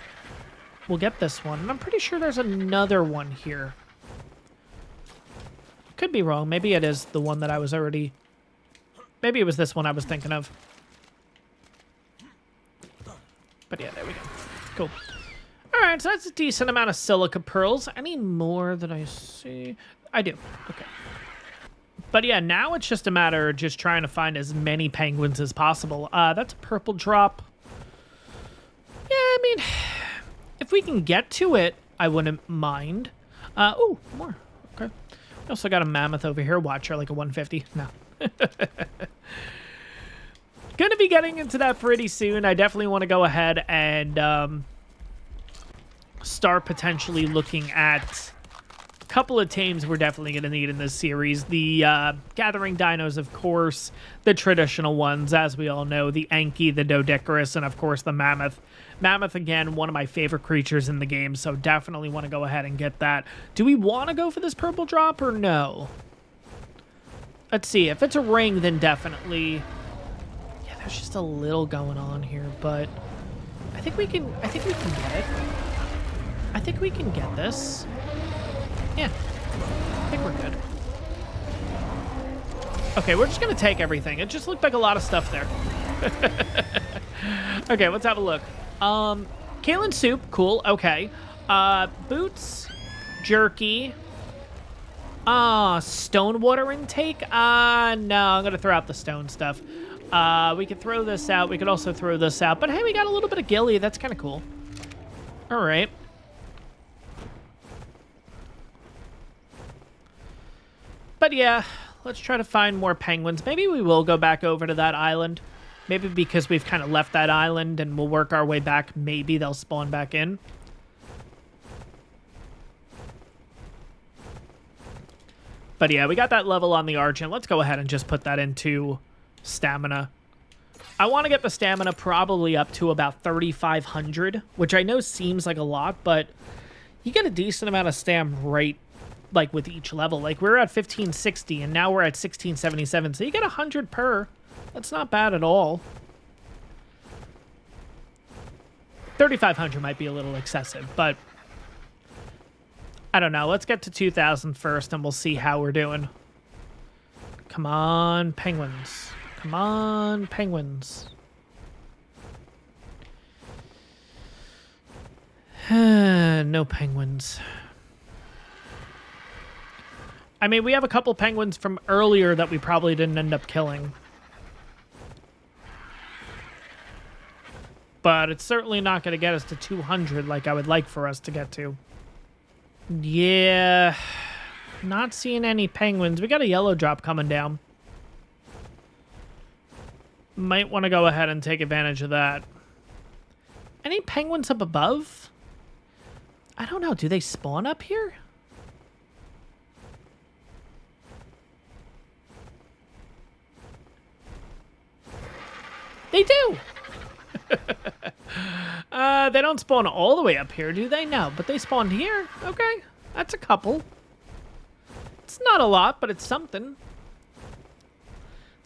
We'll get this one, and I'm pretty sure there's another one here. Could be wrong. Maybe it is the one that I was already... Maybe it was this one I was thinking of. But yeah, there we go. Cool. Alright, so that's a decent amount of silica pearls. Any more that I see? I do. Okay. But yeah, now it's just a matter of just trying to find as many penguins as possible. That's a purple drop. Yeah, I mean... If we can get to it, I wouldn't mind. Oh, more. Okay. We also got a mammoth over here. Watch her like a 150. No. Gonna be getting into that pretty soon. I definitely want to go ahead and start potentially looking at a couple of tames we're definitely going to need in this series. The gathering dinos, of course. The traditional ones, as we all know. The Anki, the Doedicurus, and of course the mammoth. Mammoth, again, one of my favorite creatures in the game, so definitely want to go ahead and get that. Do we want to go for this purple drop or no? Let's see. If it's a ring, then definitely... Yeah, there's just a little going on here, but I think we can get it. I think we can get this. Yeah. I think we're good. Okay, we're just going to take everything. It just looked like a lot of stuff there. Okay, let's have a look. Kalen soup, cool. Okay. Boots, jerky. Stone water intake. No, I'm gonna throw out the stone stuff. We could throw this out. We could also throw this out. But hey, we got a little bit of gilly. That's kind of cool. All right. But yeah, let's try to find more penguins. Maybe we will go back over to that island. Maybe because we've kind of left that island and we'll work our way back. Maybe they'll spawn back in. But yeah, we got that level on the Argent. Let's go ahead and just put that into stamina. I want to get the stamina probably up to about 3,500, which I know seems like a lot, but you get a decent amount of stam right, like, with each level. Like, we're at 1560, and now we're at 1677, so you get 100 per. That's not bad at all. 3,500 might be a little excessive, but I don't know. Let's get to 2,000 first, and we'll see how we're doing. Come on, penguins. Come on, penguins. No penguins. I mean, we have a couple penguins from earlier that we probably didn't end up killing. But it's certainly not going to get us to 200 like I would like for us to get to. Yeah. Not seeing any penguins. We got a yellow drop coming down. Might want to go ahead and take advantage of that. Any penguins up above? I don't know. Do they spawn up here? They do. They don't spawn all the way up here, do they? No, but they spawned here. Okay, that's a couple. It's not a lot, but it's something.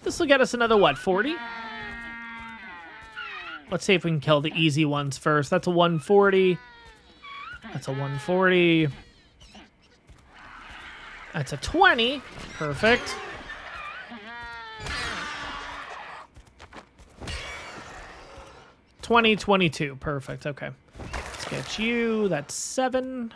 This will get us another, what, 40? Let's see if we can kill the easy ones first. That's a 140. That's a 140. That's a 20. Perfect. $20.22. Perfect. Okay. Let's get you. That's 7.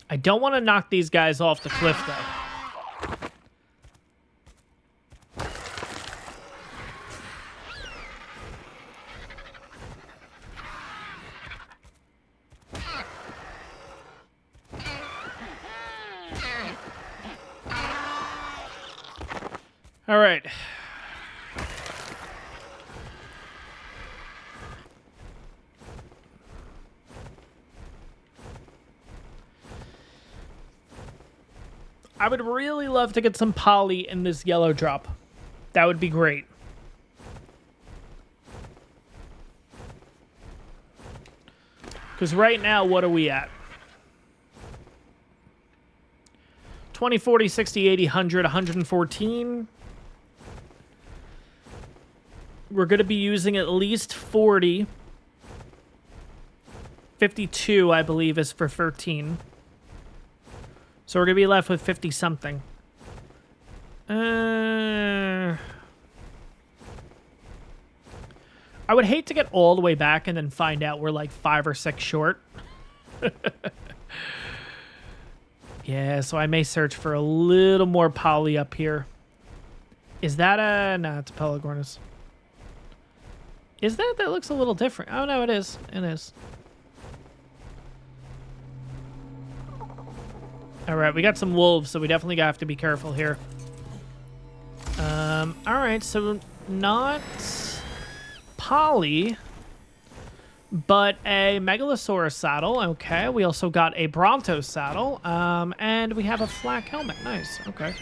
I don't want to knock these guys off the cliff, though. All right. I would really love to get some poly in this yellow drop. That would be great. Because right now, what are we at? 20, 40, 60, 80, 100, 114. We're going to be using at least 40. 52, I believe, is for 13. So we're going to be left with 50-something. I would hate to get all the way back and then find out we're like 5 or 6 short. Yeah, so I may search for a little more poly up here. Is that a... No, it's a Pelagornis. Is that? That looks a little different. Oh, no, it is. It is. All right, we got some wolves, so we definitely have to be careful here. All right, so not poly, but a Megalosaurus saddle. Okay, we also got a Bronto saddle, and we have a flak helmet. Nice, okay.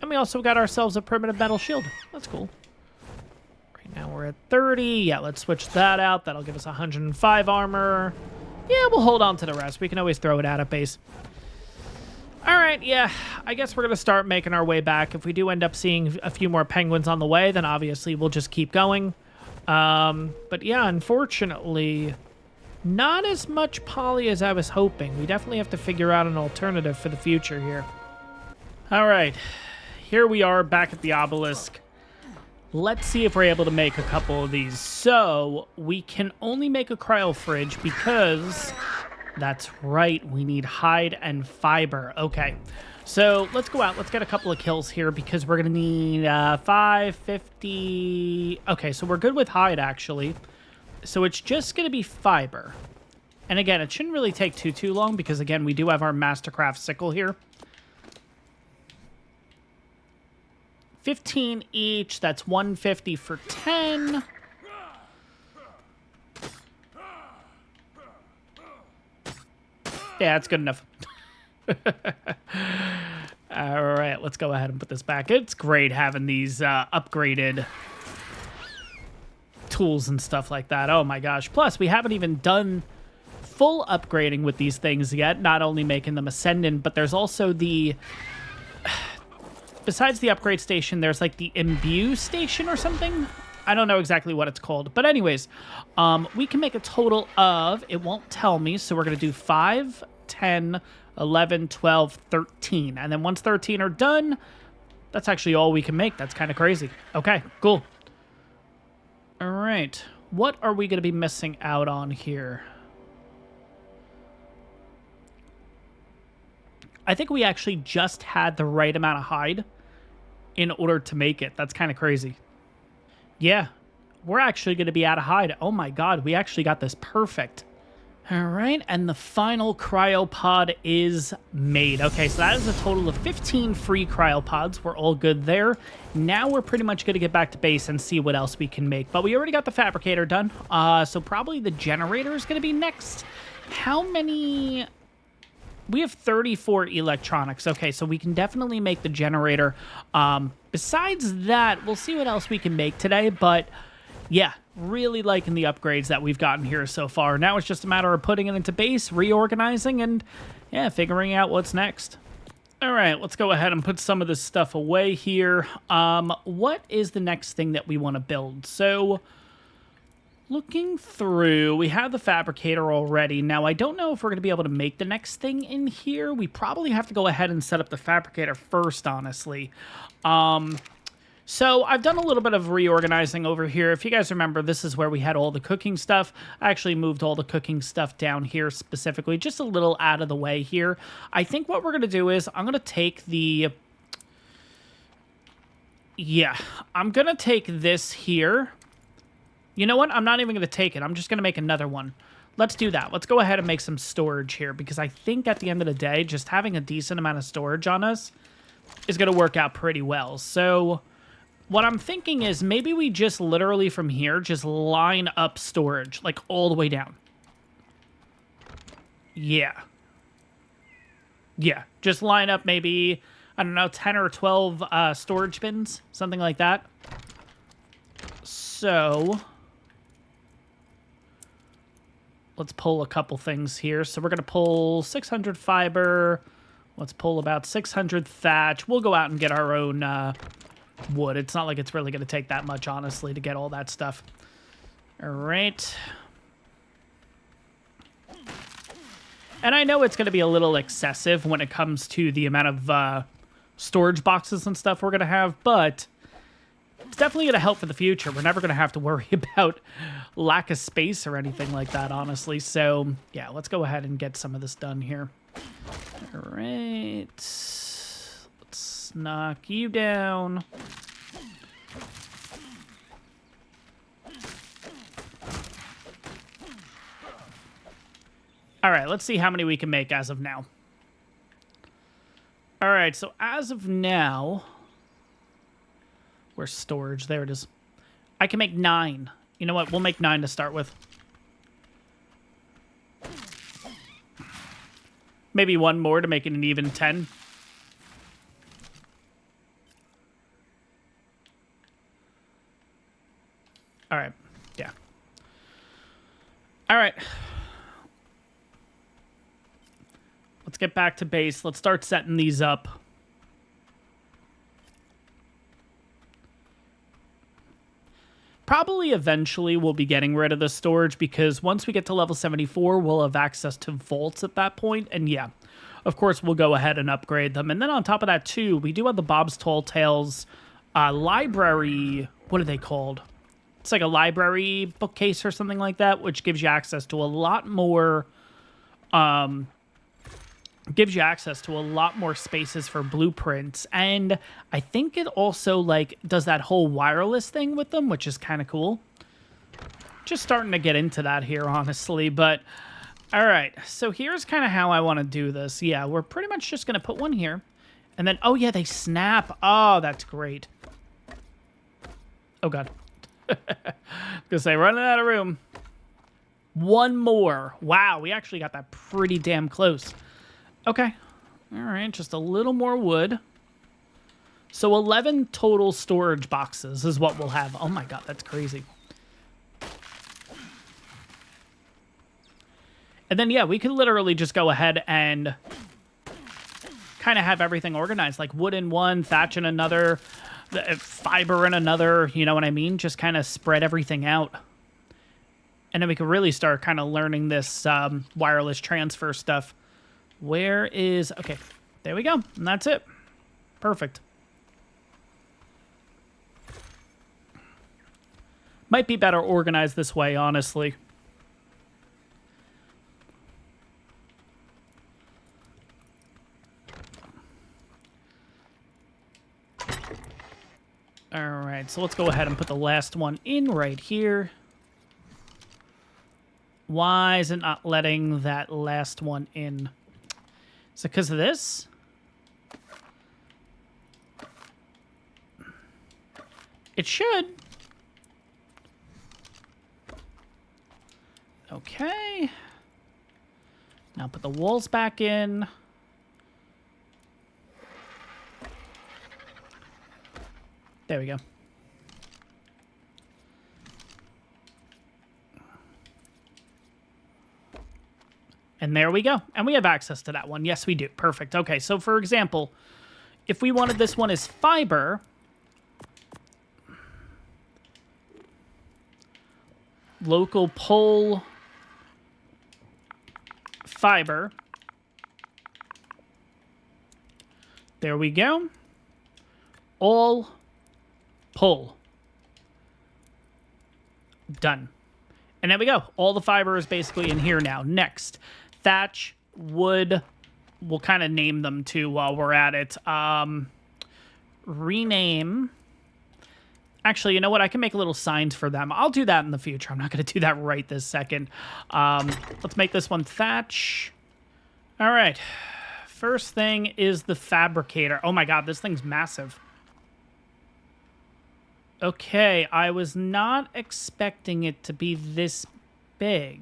And we also got ourselves a primitive metal shield. That's cool. Right now we're at 30. Yeah, let's switch that out. That'll give us 105 armor. Yeah, we'll hold on to the rest. We can always throw it out at base. All right, yeah, I guess we're going to start making our way back. If we do end up seeing a few more penguins on the way, then obviously we'll just keep going. But yeah, unfortunately, not as much poly as I was hoping. We definitely have to figure out an alternative for the future here. All right, here we are back at the obelisk. Let's see if we're able to make a couple of these. So we can only make a cryo fridge because that's right, we need hide and fiber. Okay, so let's go out. Let's get a couple of kills here because we're going to need 550. Okay, so we're good with hide, actually. So it's just going to be fiber. And again, it shouldn't really take too long because, again, we do have our Mastercraft sickle here. 15 each. That's 150 for 10. Yeah, that's good enough. All right, let's go ahead and put this back. It's great having these upgraded tools and stuff like that. Oh my gosh. Plus, we haven't even done full upgrading with these things yet. Not only making them ascendant, but there's also the... Besides the upgrade station, there's like the imbue station or something. I don't know exactly what it's called. But anyways, we can make a total of, it won't tell me, so we're going to do 5, 10, 11, 12, 13. And then once 13 are done, that's actually all we can make. That's kind of crazy. Okay, cool. All right. What are we going to be missing out on here? I think we actually just had the right amount of hide in order to make it. That's kind of crazy. Yeah, we're actually going to be out of hide. Oh my god, we actually got this perfect. All right, and the final cryopod is made. Okay, so that is a total of 15 free cryopods. We're all good there. Now we're pretty much going to get back to base and see what else we can make. But we already got the fabricator done, so probably the generator is going to be next. How many... We have 34 electronics. Okay, so we can definitely make the generator. Besides that, we'll see what else we can make today. But yeah, really liking the upgrades that we've gotten here so far. Now it's just a matter of putting it into base, reorganizing, and yeah, figuring out what's next. All right, let's go ahead and put some of this stuff away here. What is the next thing that we want to build? So... Looking through, we have the fabricator already. Now, I don't know if we're going to be able to make the next thing in here. We probably have to go ahead and set up the fabricator first, honestly. So I've done a little bit of reorganizing over here. If you guys remember, this is where we had all the cooking stuff. I actually moved all the cooking stuff down here specifically, just a little out of the way here. I think what we're going to do is I'm going to take the... Yeah, I'm going to take this here. You know what? I'm not even going to take it. I'm just going to make another one. Let's do that. Let's go ahead and make some storage here because I think at the end of the day, just having a decent amount of storage on us is going to work out pretty well. So what I'm thinking is maybe we just literally from here just line up storage like all the way down. Yeah. Yeah. Just line up maybe, I don't know, 10 or 12 storage bins, something like that. So... Let's pull a couple things here. So we're going to pull 600 fiber. Let's pull about 600 thatch. We'll go out and get our own wood. It's not like it's really going to take that much, honestly, to get all that stuff. All right. And I know it's going to be a little excessive when it comes to the amount of storage boxes and stuff we're going to have, but... It's definitely going to help for the future. We're never going to have to worry about lack of space or anything like that, honestly. So, yeah, let's go ahead and get some of this done here. All right. Let's knock you down. All right, let's see how many we can make as of now. All right, so as of now... Where's storage? There it is. I can make 9. You know what? We'll make 9 to start with. Maybe one more to make it an even 10. All right. Yeah. All right. let's get back to base. Let's start setting these up. Probably eventually we'll be getting rid of the storage because once we get to level 74, we'll have access to vaults at that point. And yeah, of course, we'll go ahead and upgrade them. And then on top of that, too, we do have the Bob's Tall Tales library. What are they called? It's like a library bookcase or something like that, which gives you access to a lot more... spaces for blueprints, and I think it also like does that whole wireless thing with them, which is kind of cool. Just starting to get into that here, honestly, but all right, so here's kind of how I want to do this. Yeah, we're pretty much just gonna put one here, and then oh yeah, they snap. Oh, that's great. Oh god. Gonna say running out of room. One more. Wow, we actually got that pretty damn close. Okay. All right, just a little more wood. So 11 total storage boxes is what we'll have. Oh my god, that's crazy. And then, yeah, we could literally just go ahead and kind of have everything organized. Like wood in one, thatch in another, fiber in another, you know what I mean? Just kind of spread everything out. And then we could really start kind of learning this wireless transfer stuff. Where is... Okay, there we go. And that's it. Perfect. Might be better organized this way, honestly. All right, so let's go ahead and put the last one in right here. Why is it not letting that last one in? Is it because of this? It should. Okay. Now put the walls back in. There we go. And there we go. And we have access to that one. Yes, we do. Perfect. Okay, so for example, if we wanted this one as fiber, local pull fiber. There we go. All pull. Done. And there we go. All the fiber is basically in here now. Next, thatch, wood. We'll kind of name them too while we're at it. Rename. Actually, you know what? I can make little signs for them. I'll do that in the future. I'm not going to do that right this second. Let's make this one thatch. All right. First thing is the fabricator. Oh my god, this thing's massive. Okay, I was not expecting it to be this big.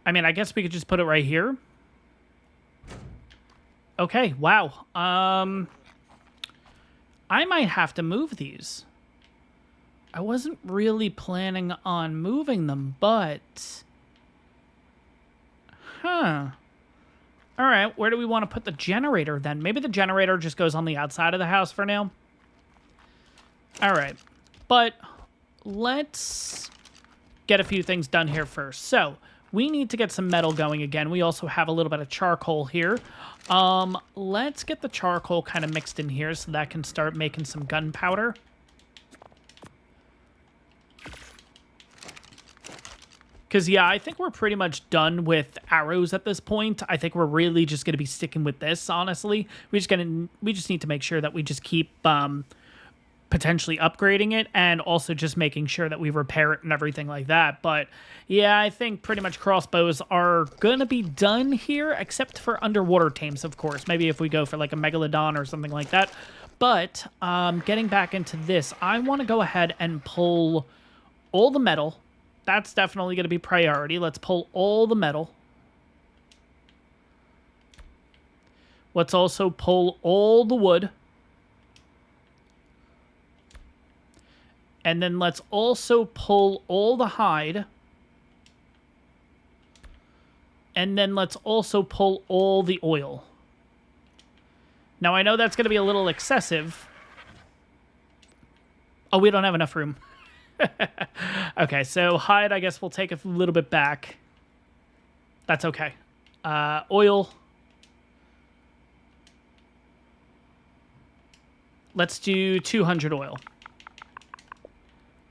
I mean, I guess we could just put it right here. Okay, wow. I might have to move these. I wasn't really planning on moving them, but... Huh. All right, where do we want to put the generator then? Maybe the generator just goes on the outside of the house for now. All right, but let's get a few things done here first. So we need to get some metal going again. We also have a little bit of charcoal here. Let's get the charcoal kind of mixed in here so that can start making some gunpowder. Because, yeah, I think we're pretty much done with arrows at this point. I think we're really just going to be sticking with this, honestly. We just need to make sure that we just keep potentially upgrading it and also just making sure that we repair it and everything like that. But, yeah, I think pretty much crossbows are going to be done here, except for underwater tames, of course. Maybe if we go for, like, a megalodon or something like that. But, getting back into this, I want to go ahead and pull all the metal. That's definitely going to be priority. Let's pull all the metal. Let's also pull all the wood. And then let's also pull all the hide. And then let's also pull all the oil. Now, I know that's going to be a little excessive. Oh, we don't have enough room. Okay, so hide, I guess we'll take a little bit back. That's okay. Oil. Let's do 200 oil.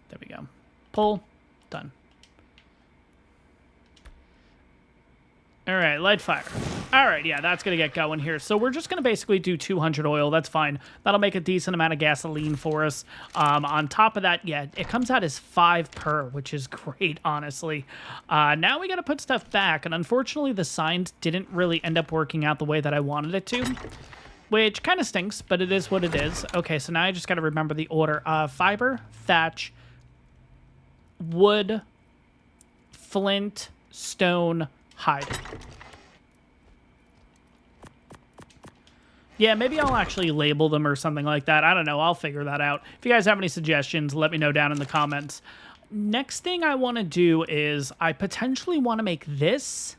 There we go. Pull. Done. All right, light fire. All right, yeah, that's going to get going here. So we're just going to basically do 200 oil. That's fine. That'll make a decent amount of gasoline for us. On top of that, yeah, it comes out as 5 per, which is great, honestly. Now we got to put stuff back, and unfortunately the signs didn't really end up working out the way that I wanted it to, which kind of stinks, but it is what it is. Okay, so now I just got to remember the order. Fiber, thatch, wood, flint, stone, hide. Yeah, maybe I'll actually label them or something like that. I don't know. I'll figure that out. If you guys have any suggestions, let me know down in the comments. Next thing I want to do is I potentially want to make this.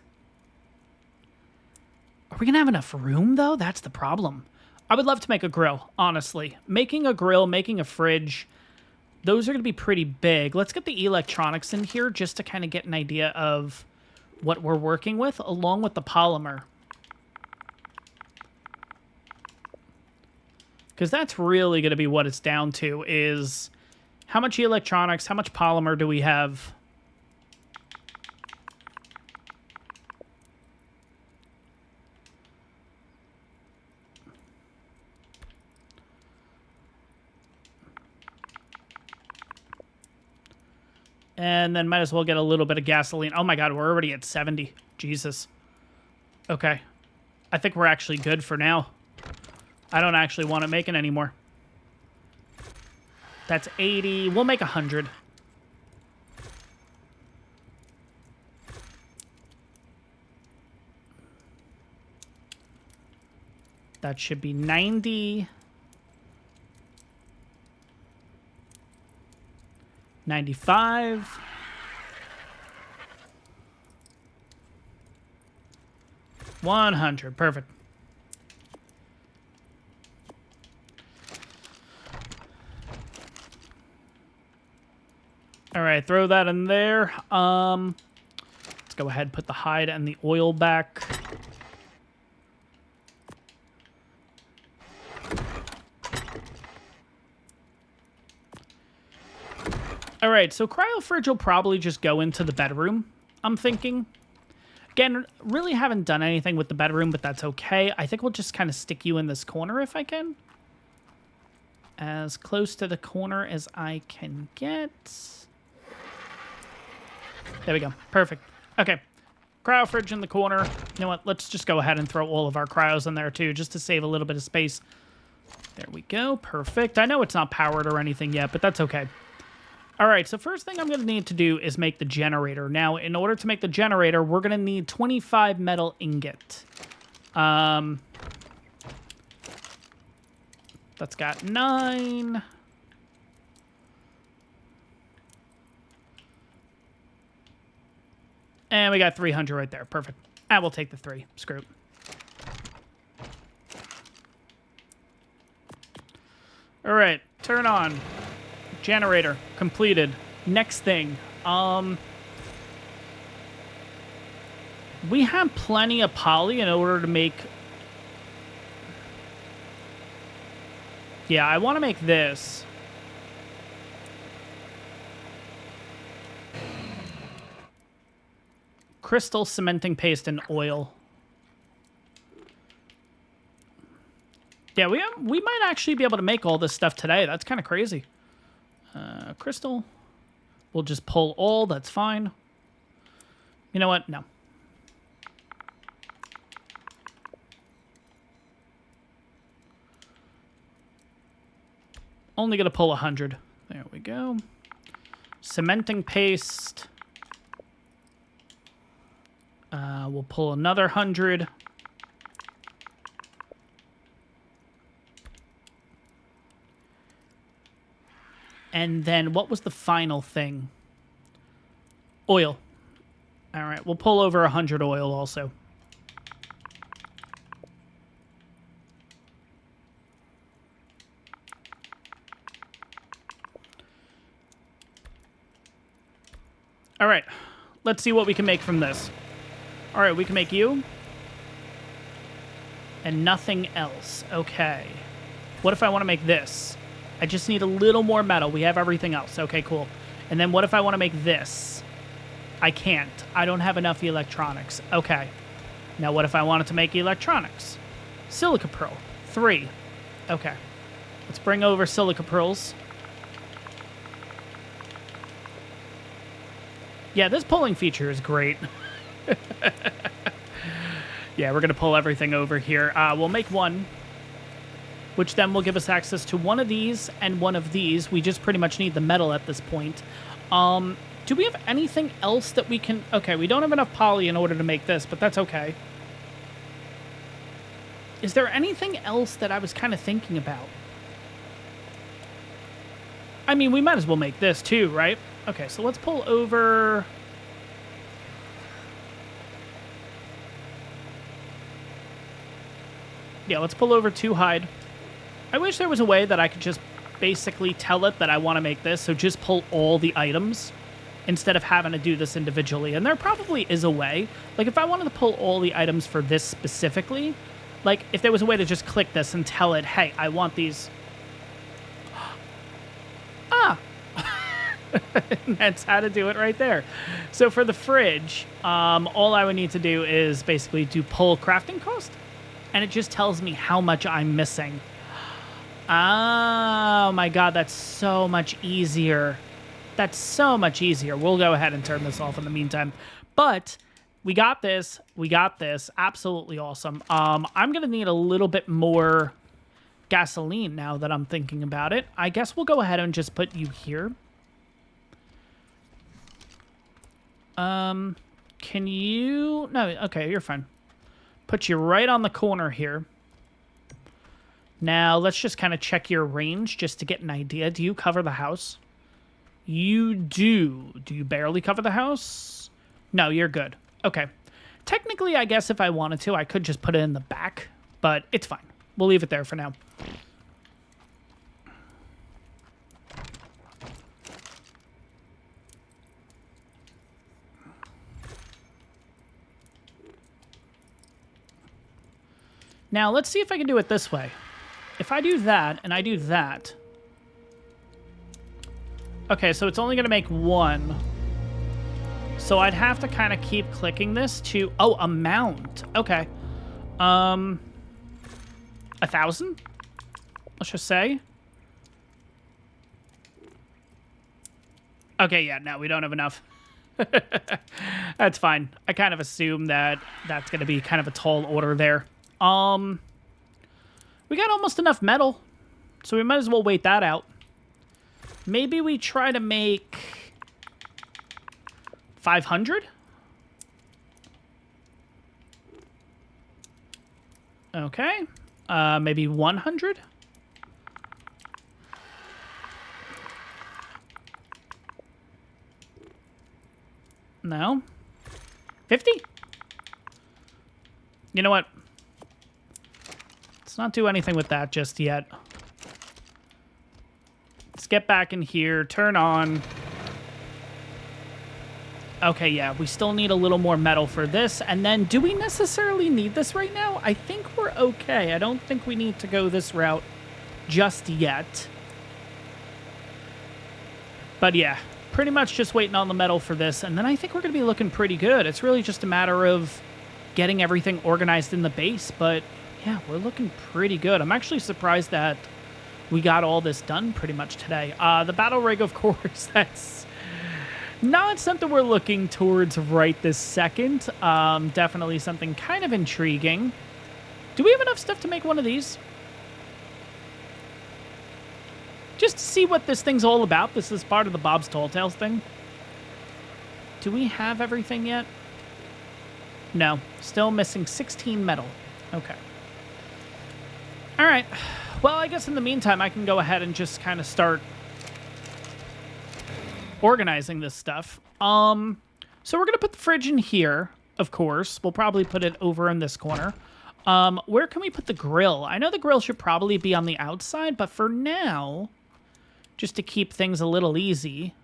Are we going to have enough room, though? That's the problem. I would love to make a grill, honestly. Making a grill, making a fridge, those are going to be pretty big. Let's get the electronics in here just to kind of get an idea of what we're working with, along with the polymer. Because that's really going to be what it's down to, is how much electronics, how much polymer do we have? And then might as well get a little bit of gasoline. Oh my god, we're already at 70. Jesus. Okay. I think we're actually good for now. I don't actually want to make it anymore. That's 80. We'll make 100. That should be 90. 95. $100. Perfect. All right, throw that in there. Let's go ahead and put the hide and the oil back. All right, so cryo fridge will probably just go into the bedroom, I'm thinking. Again, really haven't done anything with the bedroom, but that's okay. I think we'll just kind of stick you in this corner if I can. As close to the corner as I can get. There we go. Perfect. Okay. Cryo fridge in the corner. You know what? Let's just go ahead and throw all of our cryos in there too, just to save a little bit of space. There we go. Perfect. I know it's not powered or anything yet, but that's okay. All right, so first thing I'm going to need to do is make the generator. Now, in order to make the generator, we're going to need 25 metal ingot. That's got 9. And we got 300 right there. Perfect. I will take the 3. Screw it. All right, turn on. Generator completed. Next thing. We have plenty of poly in order to make... Yeah, I want to make this. Crystal cementing paste and oil. Yeah, we might actually be able to make all this stuff today. That's kind of crazy. Crystal. We'll just pull all. That's fine. You know what? No. Only going to pull 100. There we go. Cementing paste. We'll pull another 100. And then what was the final thing? Oil. All right, we'll pull over 100 oil also. All right, let's see what we can make from this. All right, we can make you. And nothing else. Okay. What if I want to make this? I just need a little more metal. We have everything else. Okay, cool. And then what if I want to make this? I can't. I don't have enough electronics. Okay. Now what if I wanted to make electronics? Silica pearl. 3. Okay. Let's bring over silica pearls. Yeah, this pulling feature is great. Yeah, we're going to pull everything over here. We'll make one, which then will give us access to one of these and one of these. We just pretty much need the metal at this point. Do we have anything else that we can... Okay, we don't have enough poly in order to make this, but that's okay. Is there anything else that I was kind of thinking about? I mean, we might as well make this too, right? Okay, so let's pull over... Yeah, let's pull over 2 hide. I wish there was a way that I could just basically tell it that I want to make this, so just pull all the items instead of having to do this individually. And there probably is a way. Like, if I wanted to pull all the items for this specifically, like, if there was a way to just click this and tell it, hey, I want these... Ah! That's how to do it right there. So for the fridge, all I would need to do is basically do pull crafting cost, and it just tells me how much I'm missing. Oh my god, that's so much easier. That's so much easier. We'll go ahead and turn this off in the meantime. But we got this. We got this. Absolutely awesome. I'm going to need a little bit more gasoline now that I'm thinking about it. I guess we'll go ahead and just put you here. Can you... No, okay, you're fine. Put you right on the corner here. Now, let's just kind of check your range just to get an idea. Do you cover the house? You do. Do you barely cover the house? No, you're good. Okay. Technically, I guess if I wanted to, I could just put it in the back, but it's fine. We'll leave it there for now. Now, let's see if I can do it this way. If I do that, and I do that... Okay, so it's only going to make one. So I'd have to kind of keep clicking this to... Oh, amount. Okay. 1,000? Let's just say. Okay, yeah, no, we don't have enough. That's fine. I kind of assume that that's going to be kind of a tall order there. We got almost enough metal, so we might as well wait that out. Maybe we try to make 500? Okay. Maybe 100? No. 50? You know what? Let's not do anything with that just yet. Let's get back in here, turn on. Okay, yeah, we still need a little more metal for this. And then, do we necessarily need this right now? I think we're okay. I don't think we need to go this route just yet. But yeah, pretty much just waiting on the metal for this. And then I think we're going to be looking pretty good. It's really just a matter of getting everything organized in the base. But yeah, we're looking pretty good. I'm actually surprised that we got all this done pretty much today. The battle rig, of course, that's not something we're looking towards right this second. Definitely something kind of intriguing. Do we have enough stuff to make one of these? Just to see what this thing's all about. This is part of the Bob's Tall Tales thing. Do we have everything yet? No. Still missing 16 metal. Okay. All right. Well, I guess in the meantime, I can go ahead and just kind of start organizing this stuff. So we're going to put the fridge in here, of course. We'll probably put it over in this corner. Where can we put the grill? I know the grill should probably be on the outside, but for now, just to keep things a little easy,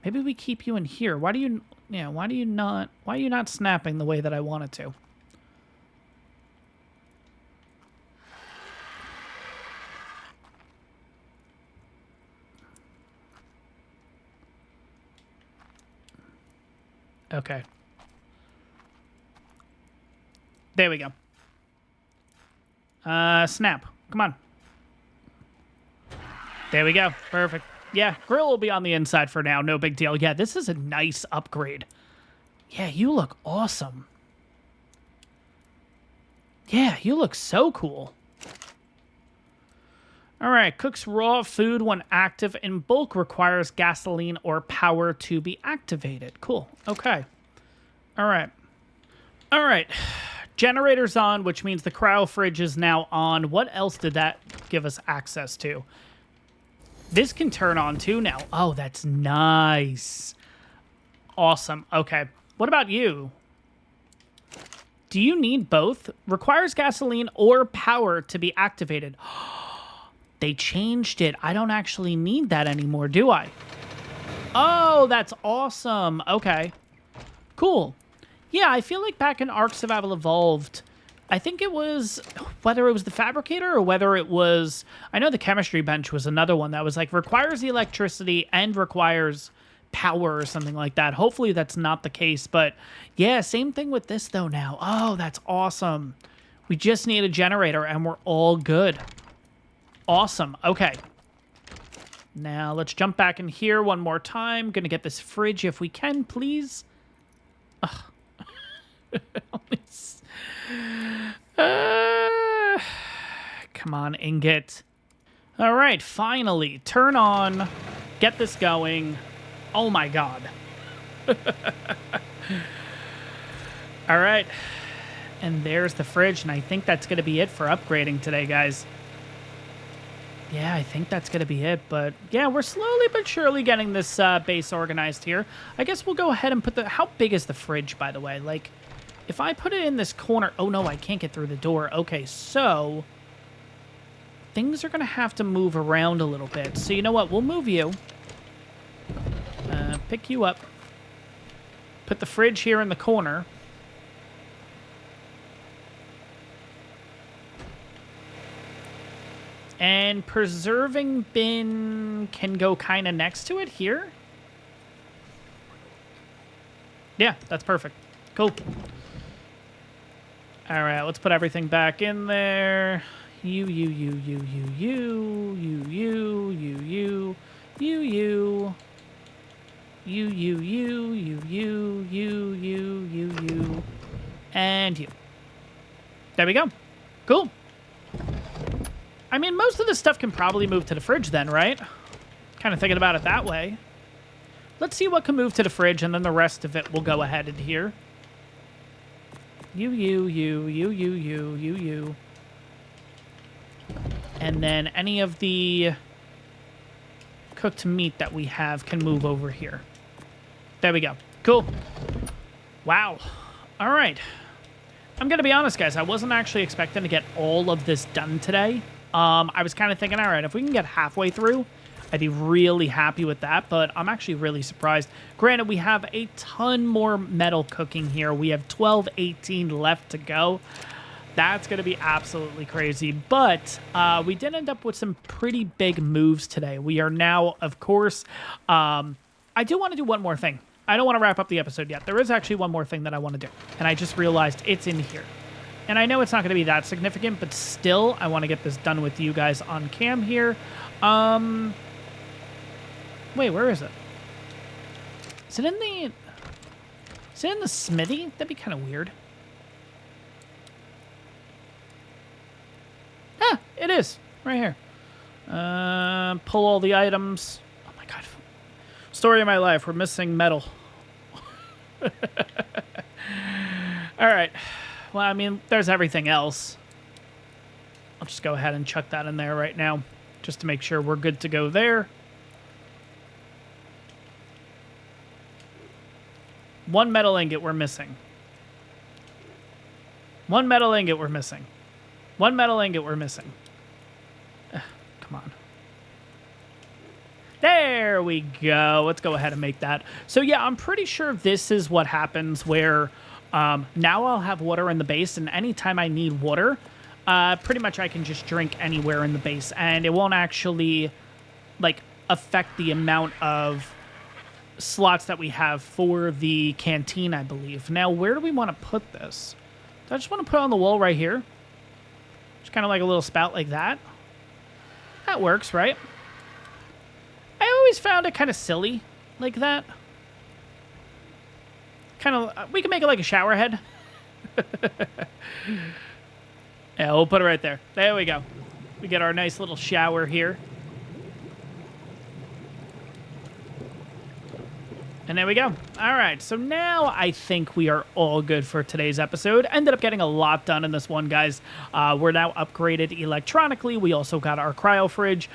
maybe we keep you in here. Why are you not snapping the way that I want it to? Okay. There we go. Snap. Come on. There we go. Perfect. Yeah, grill will be on the inside for now. No big deal. Yeah, this is a nice upgrade. Yeah, you look awesome. Yeah, you look so cool. All right, cooks raw food when active in bulk, requires gasoline or power to be activated. Cool. Okay. All right. All right. Generator's on, which means the cryo fridge is now on. What else did that give us access to? This can turn on too now. Oh, that's nice. Awesome. Okay. What about you? Do you need both? Requires gasoline or power to be activated. They changed it. I don't actually need that anymore, do I? Oh, that's awesome. Okay. Cool. Yeah, I feel like back in Ark Survival Evolved, I think it was, whether it was the fabricator or whether it was, I know the chemistry bench was another one that was like, requires the electricity and requires power or something like that. Hopefully that's not the case, but yeah, same thing with this though now. Oh, that's awesome. We just need a generator and we're all good. Awesome. Okay. Now let's jump back in here one more time. Gonna get this fridge if we can, please. Ugh. Come on, ingot. All right, finally. Turn on. Get this going. Oh my god. All right. And there's the fridge, and I think that's going to be it for upgrading today, guys. Yeah, I think that's going to be it. But yeah, we're slowly but surely getting this base organized here. I guess we'll go ahead and put the... How big is the fridge, by the way? Like, if I put it in this corner... Oh, no, I can't get through the door. Okay, so... Things are going to have to move around a little bit. So you know what? We'll move you. Pick you up. Put the fridge here in the corner. And preserving bin can go kind of next to it here. Yeah, that's perfect. Cool. All right, let's put everything back in there. You. And you. There we go. Cool. I mean, most of this stuff can probably move to the fridge then, right? Kind of thinking about it that way. Let's see what can move to the fridge, and then the rest of it will go ahead in here. You. And then any of the cooked meat that we have can move over here. There we go. Cool. Wow. All right. I'm going to be honest, guys. I wasn't actually expecting to get all of this done today. I was kind of thinking, all right, if we can get halfway through, I'd be really happy with that, but I'm actually really surprised. Granted, we have a ton more metal cooking here. We have 1218 left to go. That's going to be absolutely crazy, but we did end up with some pretty big moves today. We are now, of course, I do want to do one more thing. I don't want to wrap up the episode yet. There is actually one more thing that I want to do, and I just realized it's in here. And I know it's not going to be that significant, but still, I want to get this done with you guys on cam here. Wait, where is it? Is it in the... Is it in the smithy? That'd be kind of weird. Ah, it is. Right here. Pull all the items. Oh my god. Story of my life. We're missing metal. Alright. Well, I mean, there's everything else. I'll just go ahead and chuck that in there right now, just to make sure we're good to go there. One metal ingot we're missing. One metal ingot we're missing. One metal ingot we're missing. Come on. There we go. Let's go ahead and make that. So yeah, I'm pretty sure this is what happens where now I'll have water in the base, and anytime I need water, pretty much I can just drink anywhere in the base, and it won't actually like affect the amount of slots that we have for the canteen, I believe. Now, where do we want to put this? Do I just want to put it on the wall right here? Just kind of like a little spout like that. That works, right? I always found it kind of silly like that. Kind of, we can make it like a shower head. Yeah, we'll put it right there. There we go. We get our nice little shower here. And there we go. All right, so now I think we are all good for today's episode. Ended up getting a lot done in this one, guys. We're now upgraded electronically. We also got our cryo fridge.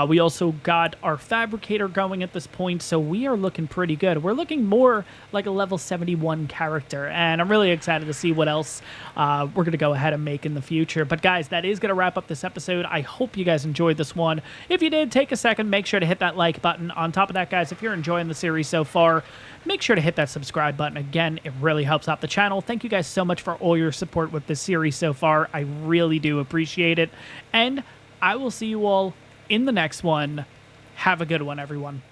We also got our fabricator going at this point, so we are looking pretty good. We're looking more like a level 71 character, and I'm really excited to see what else we're going to go ahead and make in the future. But guys, that is going to wrap up this episode. I hope you guys enjoyed this one. If you did, take a second, make sure to hit that like button. On top of that, guys, if you're enjoying the series so far, make sure to hit that subscribe button. Again, it really helps out the channel. Thank you guys so much for all your support with this series so far. I really do appreciate it. And I will see you all in the next one. Have a good one, everyone.